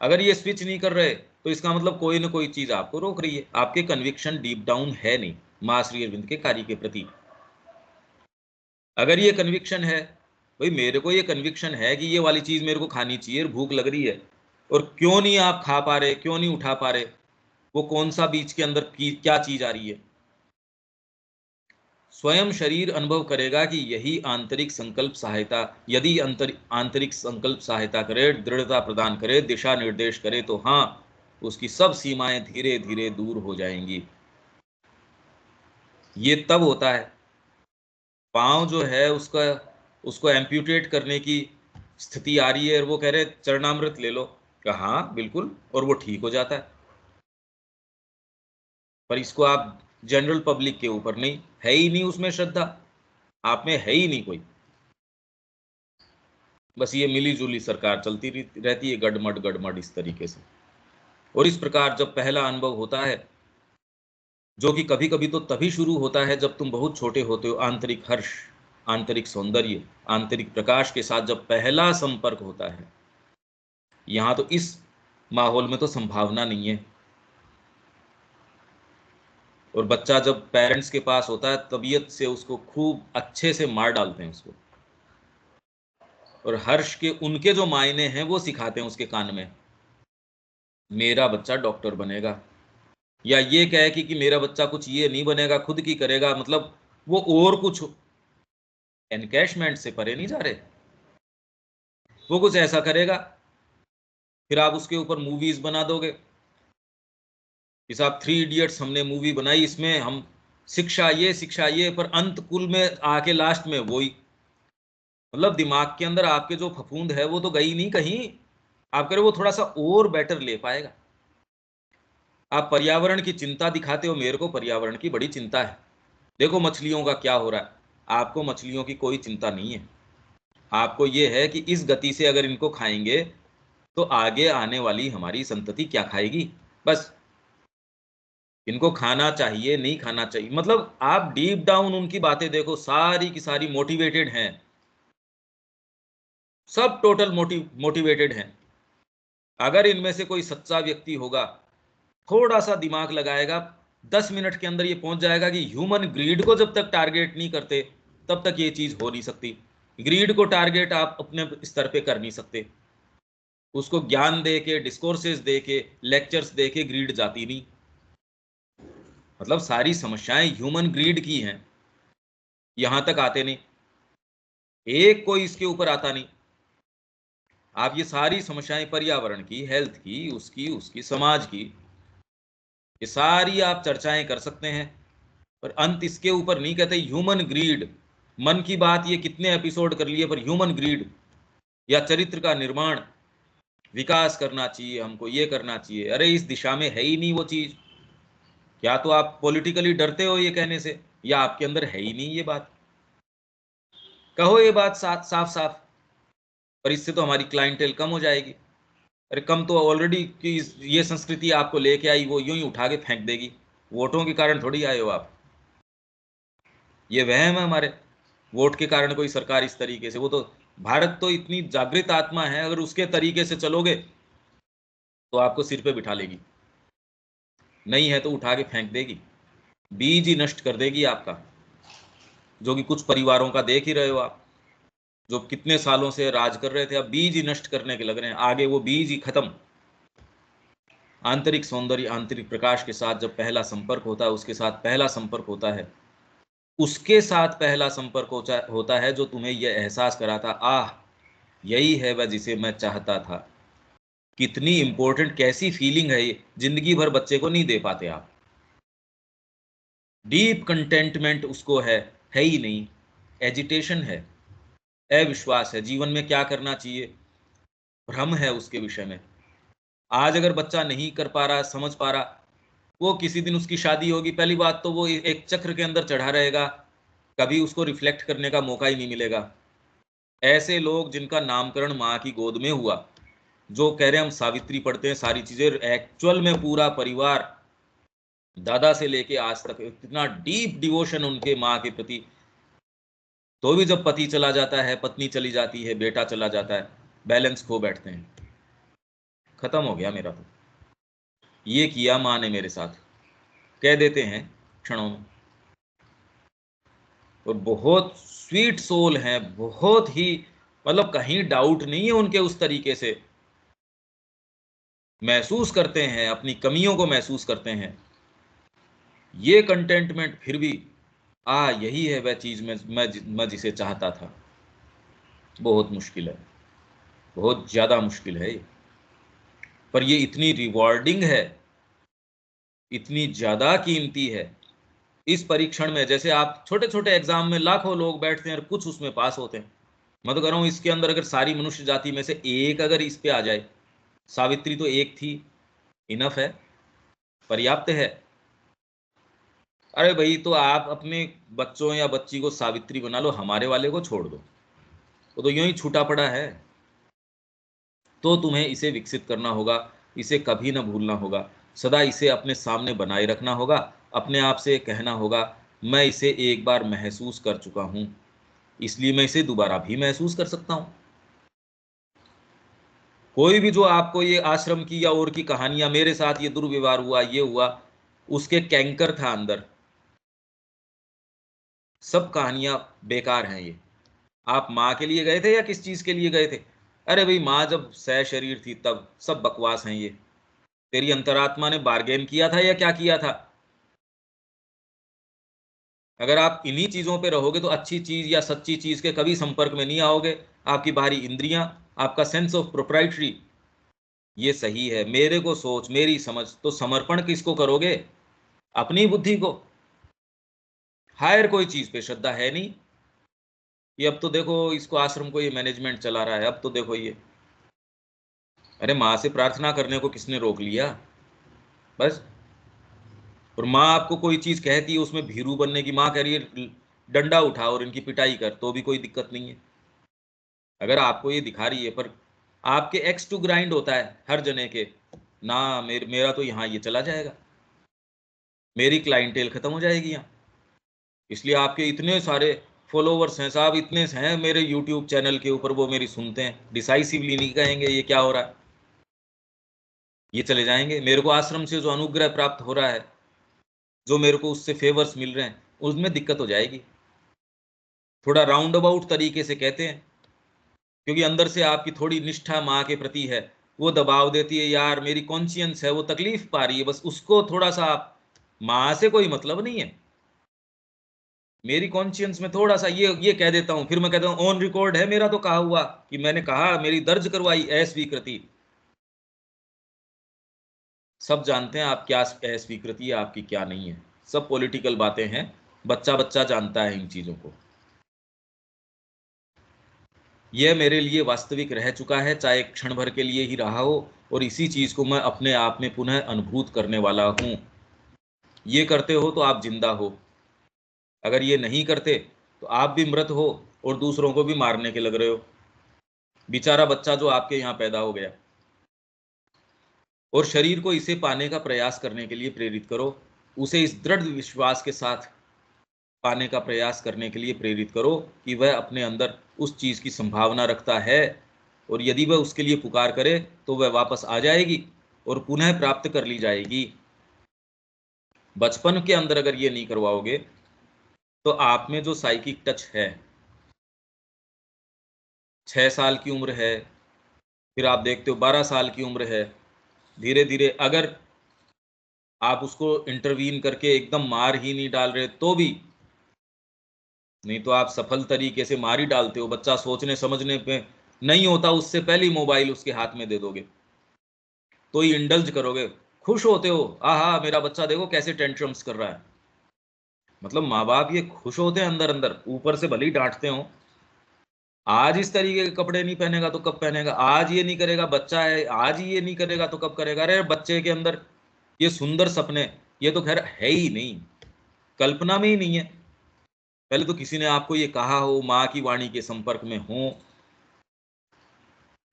Speaker 1: अगर ये स्विच नहीं कर रहे तो इसका मतलब कोई ना कोई चीज आपको रोक रही है, आपके कन्विक्शन डीप डाउन है नहीं मां श्री अरविंद के कार्य के प्रति। अगर ये कन्विक्शन है, भाई मेरे को ये कन्विक्शन है कि ये वाली चीज मेरे को खानी चाहिए, भूख लग रही है, और क्यों नहीं आप खा पा रहे, क्यों नहीं उठा पा रहे, वो कौन सा बीच के अंदर की क्या चीज आ रही है, स्वयं शरीर अनुभव करेगा कि यही आंतरिक संकल्प सहायता, यदि आंतरिक संकल्प सहायता करे, दृढ़ता प्रदान करे, दिशा निर्देश करे, तो हाँ, उसकी सब सीमाएं धीरे धीरे दूर हो जाएंगी। ये तब होता है, पांव जो है उसका, उसको एम्प्यूटेट करने की स्थिति आ रही है, और वो कह रहे चरणामृत ले लो, कहा हाँ बिल्कुल, और वो ठीक हो जाता है। पर इसको आप जनरल पब्लिक के ऊपर नहीं, है ही नहीं उसमें श्रद्धा, आप में है ही नहीं कोई, बस ये मिली जुली सरकार चलती रहती है, गड़मड़ गड़मड़ इस तरीके से। और इस प्रकार जब पहला अनुभव होता है, जो कि कभी कभी तो तभी शुरू होता है जब तुम बहुत छोटे होते हो, आंतरिक हर्ष, आंतरिक सौंदर्य, आंतरिक प्रकाश के साथ जब पहला संपर्क होता है, यहाँ तो इस माहौल में तो संभावना नहीं है। और बच्चा जब पेरेंट्स के पास होता है, तबीयत से उसको खूब अच्छे से मार डालते हैं उसको, और हर्ष के उनके जो मायने हैं वो सिखाते हैं उसके कान में, मेरा बच्चा डॉक्टर बनेगा, या ये कहे कि मेरा बच्चा कुछ ये नहीं बनेगा, खुद की करेगा, मतलब वो और कुछ एनकैशमेंट से परे नहीं जा रहे, वो कुछ ऐसा करेगा, फिर आप उसके ऊपर मूवीज बना दोगे। इस आप 3 इडियट्स हमने मूवी बनाई, इसमें हम शिक्षा ये, पर अंत कुल में आके लास्ट में वही, मतलब दिमाग के अंदर आपके जो फफूंद है वो तो गई नहीं कहीं, आप कह रहे वो थोड़ा सा और बेटर ले पाएगा। आप पर्यावरण की चिंता दिखाते हो, मेरे को पर्यावरण की बड़ी चिंता है, देखो मछलियों का क्या हो रहा है, आपको मछलियों की कोई चिंता नहीं है, आपको ये है कि इस गति से अगर इनको खाएंगे तो आगे आने वाली हमारी संतति क्या खाएगी, बस इनको खाना चाहिए, नहीं खाना चाहिए, मतलब आप डीप डाउन उनकी बातें देखो, सारी की सारी मोटिवेटेड हैं, सब टोटल मोटिवेटेड हैं। अगर इनमें से कोई सच्चा व्यक्ति होगा, थोड़ा सा दिमाग लगाएगा, 10 मिनट के अंदर ये पहुंच जाएगा कि ह्यूमन ग्रीड को जब तक टारगेट नहीं करते तब तक ये चीज हो नहीं सकती। ग्रीड को टारगेट आप अपने स्तर पे कर नहीं सकते, उसको ज्ञान दे के, डिस्कोर्सेस दे के, लेक्चर्स दे के ग्रीड जाती नहीं, मतलब सारी समस्याएं ह्यूमन ग्रीड की हैं, यहां तक आते नहीं, एक कोई इसके ऊपर आता नहीं। आप ये सारी समस्याएं पर्यावरण की, हेल्थ की, उसकी उसकी समाज की, ये सारी आप चर्चाएं कर सकते हैं, पर अंत इसके ऊपर नहीं कहते। ह्यूमन ग्रीड, मन की बात ये कितने एपिसोड कर लिए, पर ह्यूमन ग्रीड या चरित्र का निर्माण, विकास करना चाहिए हमको, ये करना चाहिए, अरे इस दिशा में है ही नहीं वो चीज। क्या तो आप पॉलिटिकली डरते हो ये कहने से, या आपके अंदर है ही नहीं ये बात, कहो ये बात साफ साफ साफ, पर इससे तो हमारी क्लाइंटेल कम हो जाएगी। अरे कम तो ऑलरेडी की ये संस्कृति आपको लेके आई, वो यूं ही उठा के फेंक देगी, वोटों के कारण थोड़ी आए हो आप, ये वहम है हमारे, वोट के कारण कोई सरकार इस तरीके से, वो तो भारत तो इतनी जागृत आत्मा है, अगर उसके तरीके से चलोगे तो आपको सिर पे बिठा लेगी, नहीं है तो उठा के फेंक देगी, बीज ही नष्ट कर देगी आपका, जो कि कुछ परिवारों का देख ही रहे हो आप, जो कितने सालों से राज कर रहे थे, अब बीज ही नष्ट करने के लग रहे हैं, आगे वो बीज ही खत्म। आंतरिक सौंदर्य, आंतरिक प्रकाश के साथ जब पहला संपर्क होता है, उसके साथ पहला संपर्क होता है, उसके साथ पहला संपर्क होता है जो तुम्हें यह एहसास कराता, आह यही है वह जिसे मैं चाहता था। कितनी इंपॉर्टेंट, कैसी फीलिंग है ये, जिंदगी भर बच्चे को नहीं दे पाते आप। डीप कंटेंटमेंट उसको है ही नहीं, एजिटेशन है, अविश्वास है, जीवन में क्या करना चाहिए भ्रम है उसके विषय में। आज अगर बच्चा नहीं कर पा रहा, समझ पा रहा, वो किसी दिन उसकी शादी होगी, पहली बात तो वो एक चक्र के अंदर चढ़ा रहेगा, कभी उसको रिफ्लेक्ट करने का मौका ही नहीं मिलेगा। ऐसे लोग जिनका नामकरण माँ की गोद में हुआ, जो कह रहे हैं हम सावित्री पढ़ते हैं, सारी चीजें, एक्चुअल में पूरा परिवार दादा से लेके आज तक इतना डीप डिवोशन उनके माँ के प्रति, तो भी जब पति चला जाता है, पत्नी चली जाती है, बेटा चला जाता है, बैलेंस खो बैठते हैं। खत्म हो गया मेरा तो, ये किया माँ ने मेरे साथ, कह देते हैं क्षणों में। और बहुत स्वीट सोल है, बहुत ही, मतलब कहीं डाउट नहीं है उनके, उस तरीके से महसूस करते हैं, अपनी कमियों को महसूस करते हैं। ये कंटेंटमेंट फिर भी, यही है वह चीज मैं जिसे चाहता था। बहुत मुश्किल है, बहुत ज्यादा मुश्किल है ये, पर ये इतनी रिवॉर्डिंग है, इतनी ज्यादा कीमती है। इस परीक्षण में, जैसे आप छोटे छोटे एग्जाम में लाखों लोग बैठते हैं और कुछ उसमें पास होते हैं, मैं तो कह रहा हूं इसके अंदर अगर सारी मनुष्य जाति में से एक अगर इस पे आ जाए, सावित्री तो एक थी, इनफ है, पर्याप्त है। अरे भाई, तो आप अपने बच्चों या बच्ची को सावित्री बना लो, हमारे वाले को छोड़ दो, वो तो यूं ही छूटा पड़ा है। तो तुम्हें इसे विकसित करना होगा, इसे कभी ना भूलना होगा, सदा इसे अपने सामने बनाए रखना होगा, अपने आप से कहना होगा मैं इसे एक बार महसूस कर चुका हूं, इसलिए मैं इसे दोबारा भी महसूस कर सकता हूं। कोई भी जो आपको ये आश्रम की या और की कहानियां, मेरे साथ ये दुर्व्यवहार हुआ, ये हुआ, उसके कैंकर था अंदर, सब कहानियां बेकार हैं ये। आप माँ के लिए गए थे या किस चीज के लिए गए थे? अरे भाई, माँ जब सह शरीर थी तब, सब बकवास हैं ये। तेरी अंतरात्मा ने बार्गेन किया था या क्या किया था? अगर आप इन्हीं चीजों पे रहोगे तो अच्छी चीज या सच्ची चीज के कभी संपर्क में नहीं आओगे। आपकी बाहरी इंद्रियां, आपका सेंस ऑफ प्रोप्राइटरी, ये सही है, मेरे को सोच, मेरी समझ, तो समर्पण किसको करोगे? अपनी बुद्धि को। हायर कोई चीज पे श्रद्धा है नहीं। ये अब तो देखो, इसको आश्रम को ये मैनेजमेंट चला रहा है, अब तो देखो ये, अरे माँ से प्रार्थना करने को किसने रोक लिया? बस। और माँ आपको कोई चीज कहती है, उसमें भीरू बनने की, माँ कह रही है डंडा उठा और इनकी पिटाई कर, तो भी कोई दिक्कत नहीं है, अगर आपको ये दिखा रही है। पर आपके एक्स टू ग्राइंड होता है हर जने के, ना मेरा तो यहाँ ये चला जाएगा, मेरी क्लाइंटेल खत्म हो जाएगी यहाँ। इसलिए आपके इतने सारे फॉलोवर्स हैं साहब, इतने हैं मेरे यूट्यूब चैनल के ऊपर, वो मेरी सुनते हैं, डिसाइसिवली नहीं कहेंगे ये क्या हो रहा है, ये चले जाएंगे। मेरे को आश्रम से जो अनुग्रह प्राप्त हो रहा है, जो मेरे को उससे फेवर्स मिल रहे हैं, उसमें दिक्कत हो जाएगी। थोड़ा राउंड अबाउट तरीके से कहते हैं, क्योंकि अंदर से आपकी थोड़ी निष्ठा माँ के प्रति है, वो दबाव देती है, यार मेरी कॉन्शियंस है वो तकलीफ पा रही है, बस उसको थोड़ा सा आप, माँ से कोई मतलब नहीं है, मेरी कॉन्शियंस में थोड़ा सा ये कह देता हूँ, फिर मैं कहता हूँ ऑन रिकॉर्ड है मेरा तो कहा हुआ, कि मैंने कहा, मेरी दर्ज करवाई अस्वीकृति। सब जानते हैं आप क्या अस्वीकृति है आपकी, क्या नहीं है, सब पॉलिटिकल बातें हैं, बच्चा बच्चा जानता है इन चीजों को। यह मेरे लिए वास्तविक रह चुका है, चाहे क्षण भर के लिए ही रहा हो, और इसी चीज को मैं अपने आप में पुनः अनुभूत करने वाला हूं। ये करते हो तो आप जिंदा हो, अगर ये नहीं करते तो आप भी मृत हो और दूसरों को भी मारने के लग रहे हो। बेचारा बच्चा जो आपके यहाँ पैदा हो गया, और शरीर को इसे पाने का प्रयास करने के लिए प्रेरित करो, उसे इस दृढ़ विश्वास के साथ पाने का प्रयास करने के लिए प्रेरित करो कि वह अपने अंदर उस चीज की संभावना रखता है, और यदि वह उसके लिए पुकार करे तो वह वापस आ जाएगी और पुनः प्राप्त कर ली जाएगी। बचपन के अंदर अगर ये नहीं करवाओगे, तो आप में जो साइकिक टच है, 6 साल की उम्र है, फिर आप देखते हो 12 साल की उम्र है। धीरे धीरे अगर आप उसको इंटरवीन करके एकदम मार ही नहीं डाल रहे तो भी, नहीं तो आप सफल तरीके से मार ही डालते हो। बच्चा सोचने समझने पे नहीं होता, उससे पहले ही मोबाइल उसके हाथ में दे दोगे, तो ही इंडल्ज करोगे, खुश होते हो, आहा मेरा बच्चा देखो कैसे टेंट्रम्स कर रहा है। मतलब माँ बाप ये खुश होते हैं अंदर अंदर, ऊपर से भले ही डांटते हो। आज इस तरीके के कपड़े नहीं पहनेगा तो कब पहनेगा, आज ये नहीं करेगा, बच्चा है, आज ये नहीं करेगा तो कब करेगा। अरे बच्चे के अंदर ये सुंदर सपने, ये तो खैर है ही नहीं, कल्पना में ही नहीं है। पहले तो किसी ने आपको ये कहा हो, माँ की वाणी के संपर्क में हो,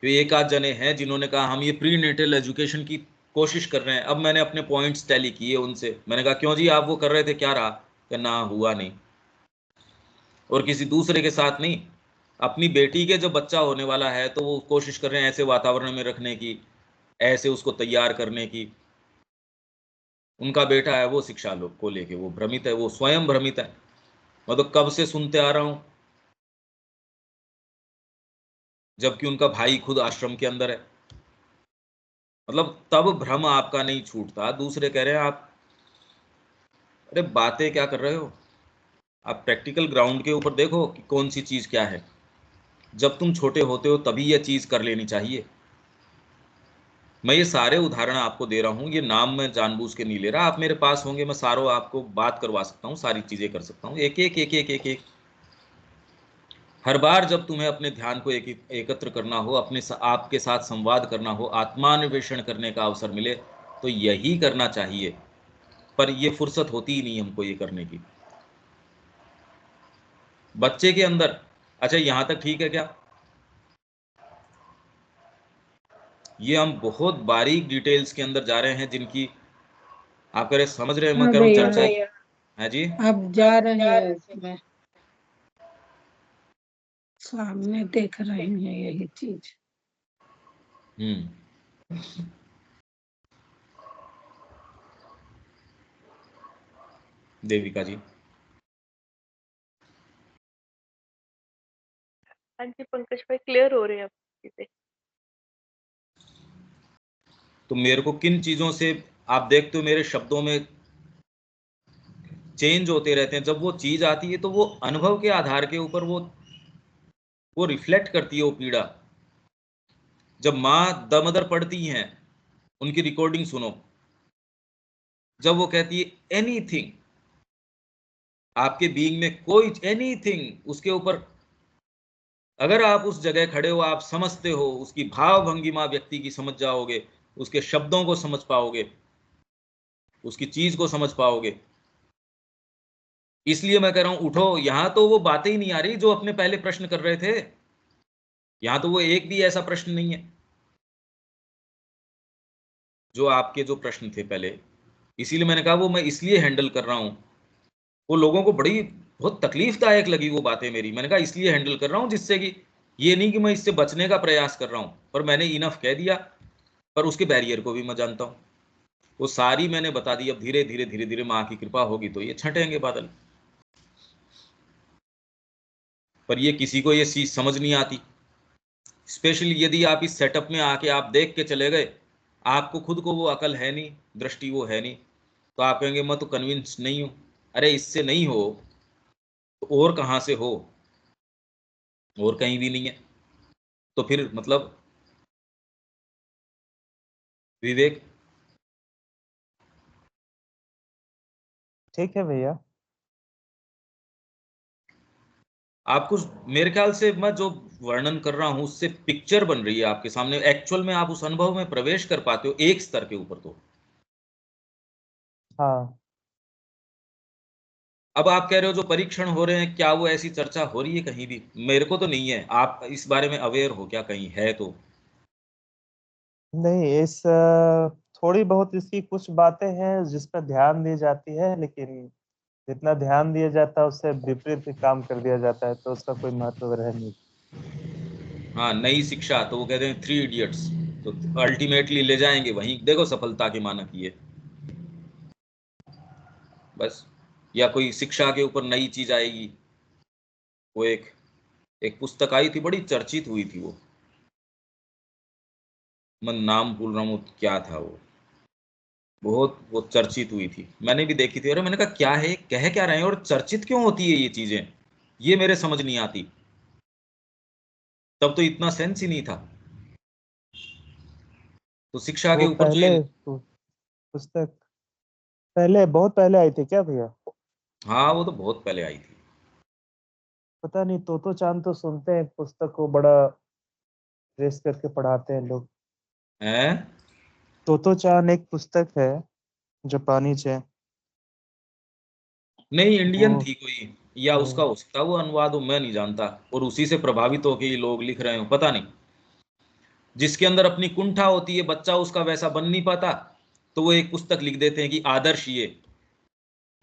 Speaker 1: तो एक आध जने हैं जिन्होंने कहा हम ये प्री नेटल एजुकेशन की कोशिश कर रहे हैं। अब मैंने अपने पॉइंट्स टैली किए उनसे, मैंने कहा क्यों जी आप वो कर रहे थे, क्या रहा, कि ना हुआ नहीं। और किसी दूसरे के साथ नहीं, अपनी बेटी के जब बच्चा होने वाला है तो वो कोशिश कर रहे हैं ऐसे वातावरण में रखने की, ऐसे उसको तैयार करने की। उनका बेटा है वो शिक्षा लोग को लेके वो भ्रमित है, वो स्वयं भ्रमित है। मैं तो कब से सुनते आ रहा हूं, जबकि उनका भाई खुद आश्रम के अंदर है। मतलब तब भ्रम आपका नहीं छूटता, दूसरे कह रहे हैं आप, अरे बातें क्या कर रहे हो, आप प्रैक्टिकल ग्राउंड के ऊपर देखो कि कौन सी चीज क्या है। जब तुम छोटे होते हो तभी यह चीज कर लेनी चाहिए। मैं ये सारे उदाहरण आपको दे रहा हूँ, ये नाम मैं जानबूझ के नहीं ले रहा। आप मेरे पास होंगे, मैं सारों आपको बात करवा सकता हूँ, सारी चीजें कर सकता हूँ, एक एक एक एक एक एक। हर बार जब तुम्हें अपने ध्यान को एकत्र करना हो, अपने आपके साथ संवाद करना हो, आत्मान्वेषण करने का अवसर मिले, तो यही करना चाहिए। पर ये फुर्सत होती ही नहीं हमको ये करने की। बच्चे के अंदर, अच्छा यहाँ तक ठीक है क्या, ये हम बहुत बारीक डिटेल्स के अंदर जा रहे हैं जिनकी आप कह रहे समझ रहे हैं, मैं
Speaker 2: हाँ
Speaker 1: कह रहा हूँ
Speaker 2: भैया,
Speaker 1: चर्चा है जी।
Speaker 2: आप जा रहे हैं इसमें, सामने देख रहे हैं यही चीज।
Speaker 1: देविका जी,
Speaker 3: हाँ जी पंकज भाई, क्लियर हो रही है आपकी चीजें।
Speaker 1: तो मेरे को किन चीजों से, आप देखते हो मेरे शब्दों में चेंज होते रहते हैं। जब वो चीज आती है तो वो अनुभव के आधार के ऊपर वो रिफ्लेक्ट करती है वो पीड़ा। जब माँ द मदर पढ़ती हैं, उनकी रिकॉर्डिंग सुनो, जब वो कहती है एनीथिंग, आपके बीइंग में कोई एनीथिंग, उसके ऊपर अगर आप उस जगह खड़े हो, आप समझते हो, उसकी भाव भंगिमा व्यक्ति की समझ जाओगे, उसके शब्दों को समझ पाओगे, उसकी चीज को समझ पाओगे। इसलिए मैं कह रहा हूं उठो। यहां तो वो बातें ही नहीं आ रही जो अपने पहले प्रश्न कर रहे थे, यहां तो वो एक भी ऐसा प्रश्न नहीं है जो आपके जो प्रश्न थे पहले। इसीलिए मैंने कहा वो मैं इसलिए हैंडल कर रहा हूं, वो लोगों को बड़ी बहुत तकलीफदायक लगी वो बातें मेरी। मैंने कहा इसलिए हैंडल कर रहा हूं, जिससे कि ये नहीं कि मैं इससे बचने का प्रयास कर रहा हूं, पर मैंने इनफ कह दिया। पर उसके बैरियर को भी मैं जानता हूं, वो सारी मैंने बता दी। अब धीरे धीरे धीरे धीरे माँ की कृपा होगी तो ये छंटेंगे बादल। पर ये किसी को ये चीज समझ नहीं आती। स्पेशली यदि आप इस सेटअप में आके आप देख के चले गए, आपको खुद को वो अकल है नहीं, दृष्टि वो है नहीं, तो आप कहेंगे मैं तो कन्विंस नहीं हूं। अरे इससे नहीं हो तो और कहां से हो, और कहीं भी नहीं है। तो फिर मतलब विवेक,
Speaker 4: ठीक है भैया।
Speaker 1: आपको मेरे ख्याल से मैं जो वर्णन कर रहा हूं उससे पिक्चर बन रही है आपके सामने। एक्चुअल में आप उस अनुभव में प्रवेश कर पाते हो एक स्तर के ऊपर। तो
Speaker 4: हाँ,
Speaker 1: अब आप कह रहे हो जो परीक्षण हो रहे हैं, क्या वो ऐसी चर्चा हो रही है कहीं भी? मेरे को तो नहीं है। आप इस बारे में अवेयर हो क्या, कहीं है तो?
Speaker 4: नहीं इस थोड़ी बहुत इसकी कुछ बातें हैं जिस पर ध्यान दी जाती है, लेकिन जितना ध्यान दिया जाता है उससे विपरीत काम कर दिया जाता है, तो उसका कोई महत्व रह नहीं।
Speaker 1: हाँ, नई शिक्षा तो वो कहते हैं 3 इडियट्स, तो अल्टीमेटली ले जाएंगे वहीं, देखो सफलता के मानक ये बस। या कोई शिक्षा के ऊपर नई चीज आएगी, वो एक एक पुस्तक आई थी, बड़ी चर्चित हुई थी वो, मैं नाम भूल रहा हूँ क्या था वो, बहुत वो चर्चित हुई थी, मैंने भी देखी थी। अरे मैंने कहा क्या है, कह क्या रहे हैं और चर्चित क्यों होती है ये चीजें, ये मेरे समझ नहीं आती। तब तो इतना सेंस ही नहीं था। तो शिक्षा के
Speaker 4: वो
Speaker 1: ऊपर जो
Speaker 4: पहले पुस्तक पहले बहुत पहले आई थी क्या भैया?
Speaker 1: हाँ वो तो बहुत पहले आई थी।
Speaker 4: पता नहीं, तोतो चांद तो सुनते हैं पुस्तक को बड़ा रेस करके पढ़ाते हैं लोग।
Speaker 1: हैं?
Speaker 4: तोतो चांद एक पुस्तक है जापानी से,
Speaker 1: नहीं,
Speaker 4: वो
Speaker 1: इंडियन थी कोई, या उसका हो सकता है वो अनुवाद हो, मैं नहीं जानता, और उसी से प्रभावित होकर ये लोग लिख रहे हो, पता नहीं। जिसके अंदर अपनी कुंठा होती है, बच्चा उसका वैसा बन नहीं पाता, तो वो एक पुस्तक लिख देते हैं कि आदर्श ये,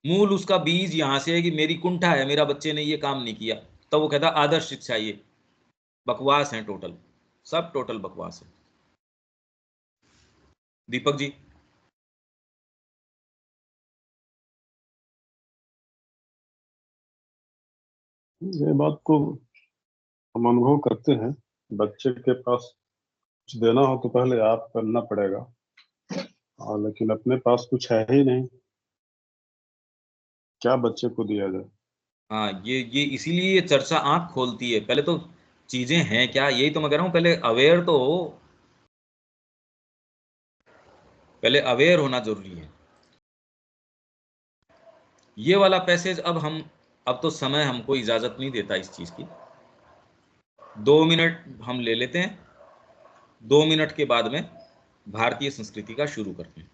Speaker 1: मूल उसका बीज यहां से है कि मेरी कुंठा है, मेरा बच्चे ने ये काम नहीं किया, तो वो कहता आदर्श शिक्षा ये। बकवास है टोटल, सब टोटल बकवास है। दीपक जी।
Speaker 5: ये बात को हम अनुभव करते हैं। बच्चे के पास कुछ देना हो तो पहले आप करना पड़ेगा, और लेकिन अपने पास कुछ है ही नहीं, क्या बच्चे को दिया जाए।
Speaker 1: हाँ, ये इसीलिए ये चर्चा आंख खोलती है। पहले तो चीजें हैं क्या, यही तो मैं कह रहा हूँ, पहले अवेयर तो हो, पहले अवेयर होना जरूरी है। ये वाला पैसेज अब तो समय हमको इजाजत नहीं देता इस चीज की। 2 मिनट हम ले लेते हैं, 2 मिनट के बाद में भारतीय संस्कृति का शुरू करते हैं।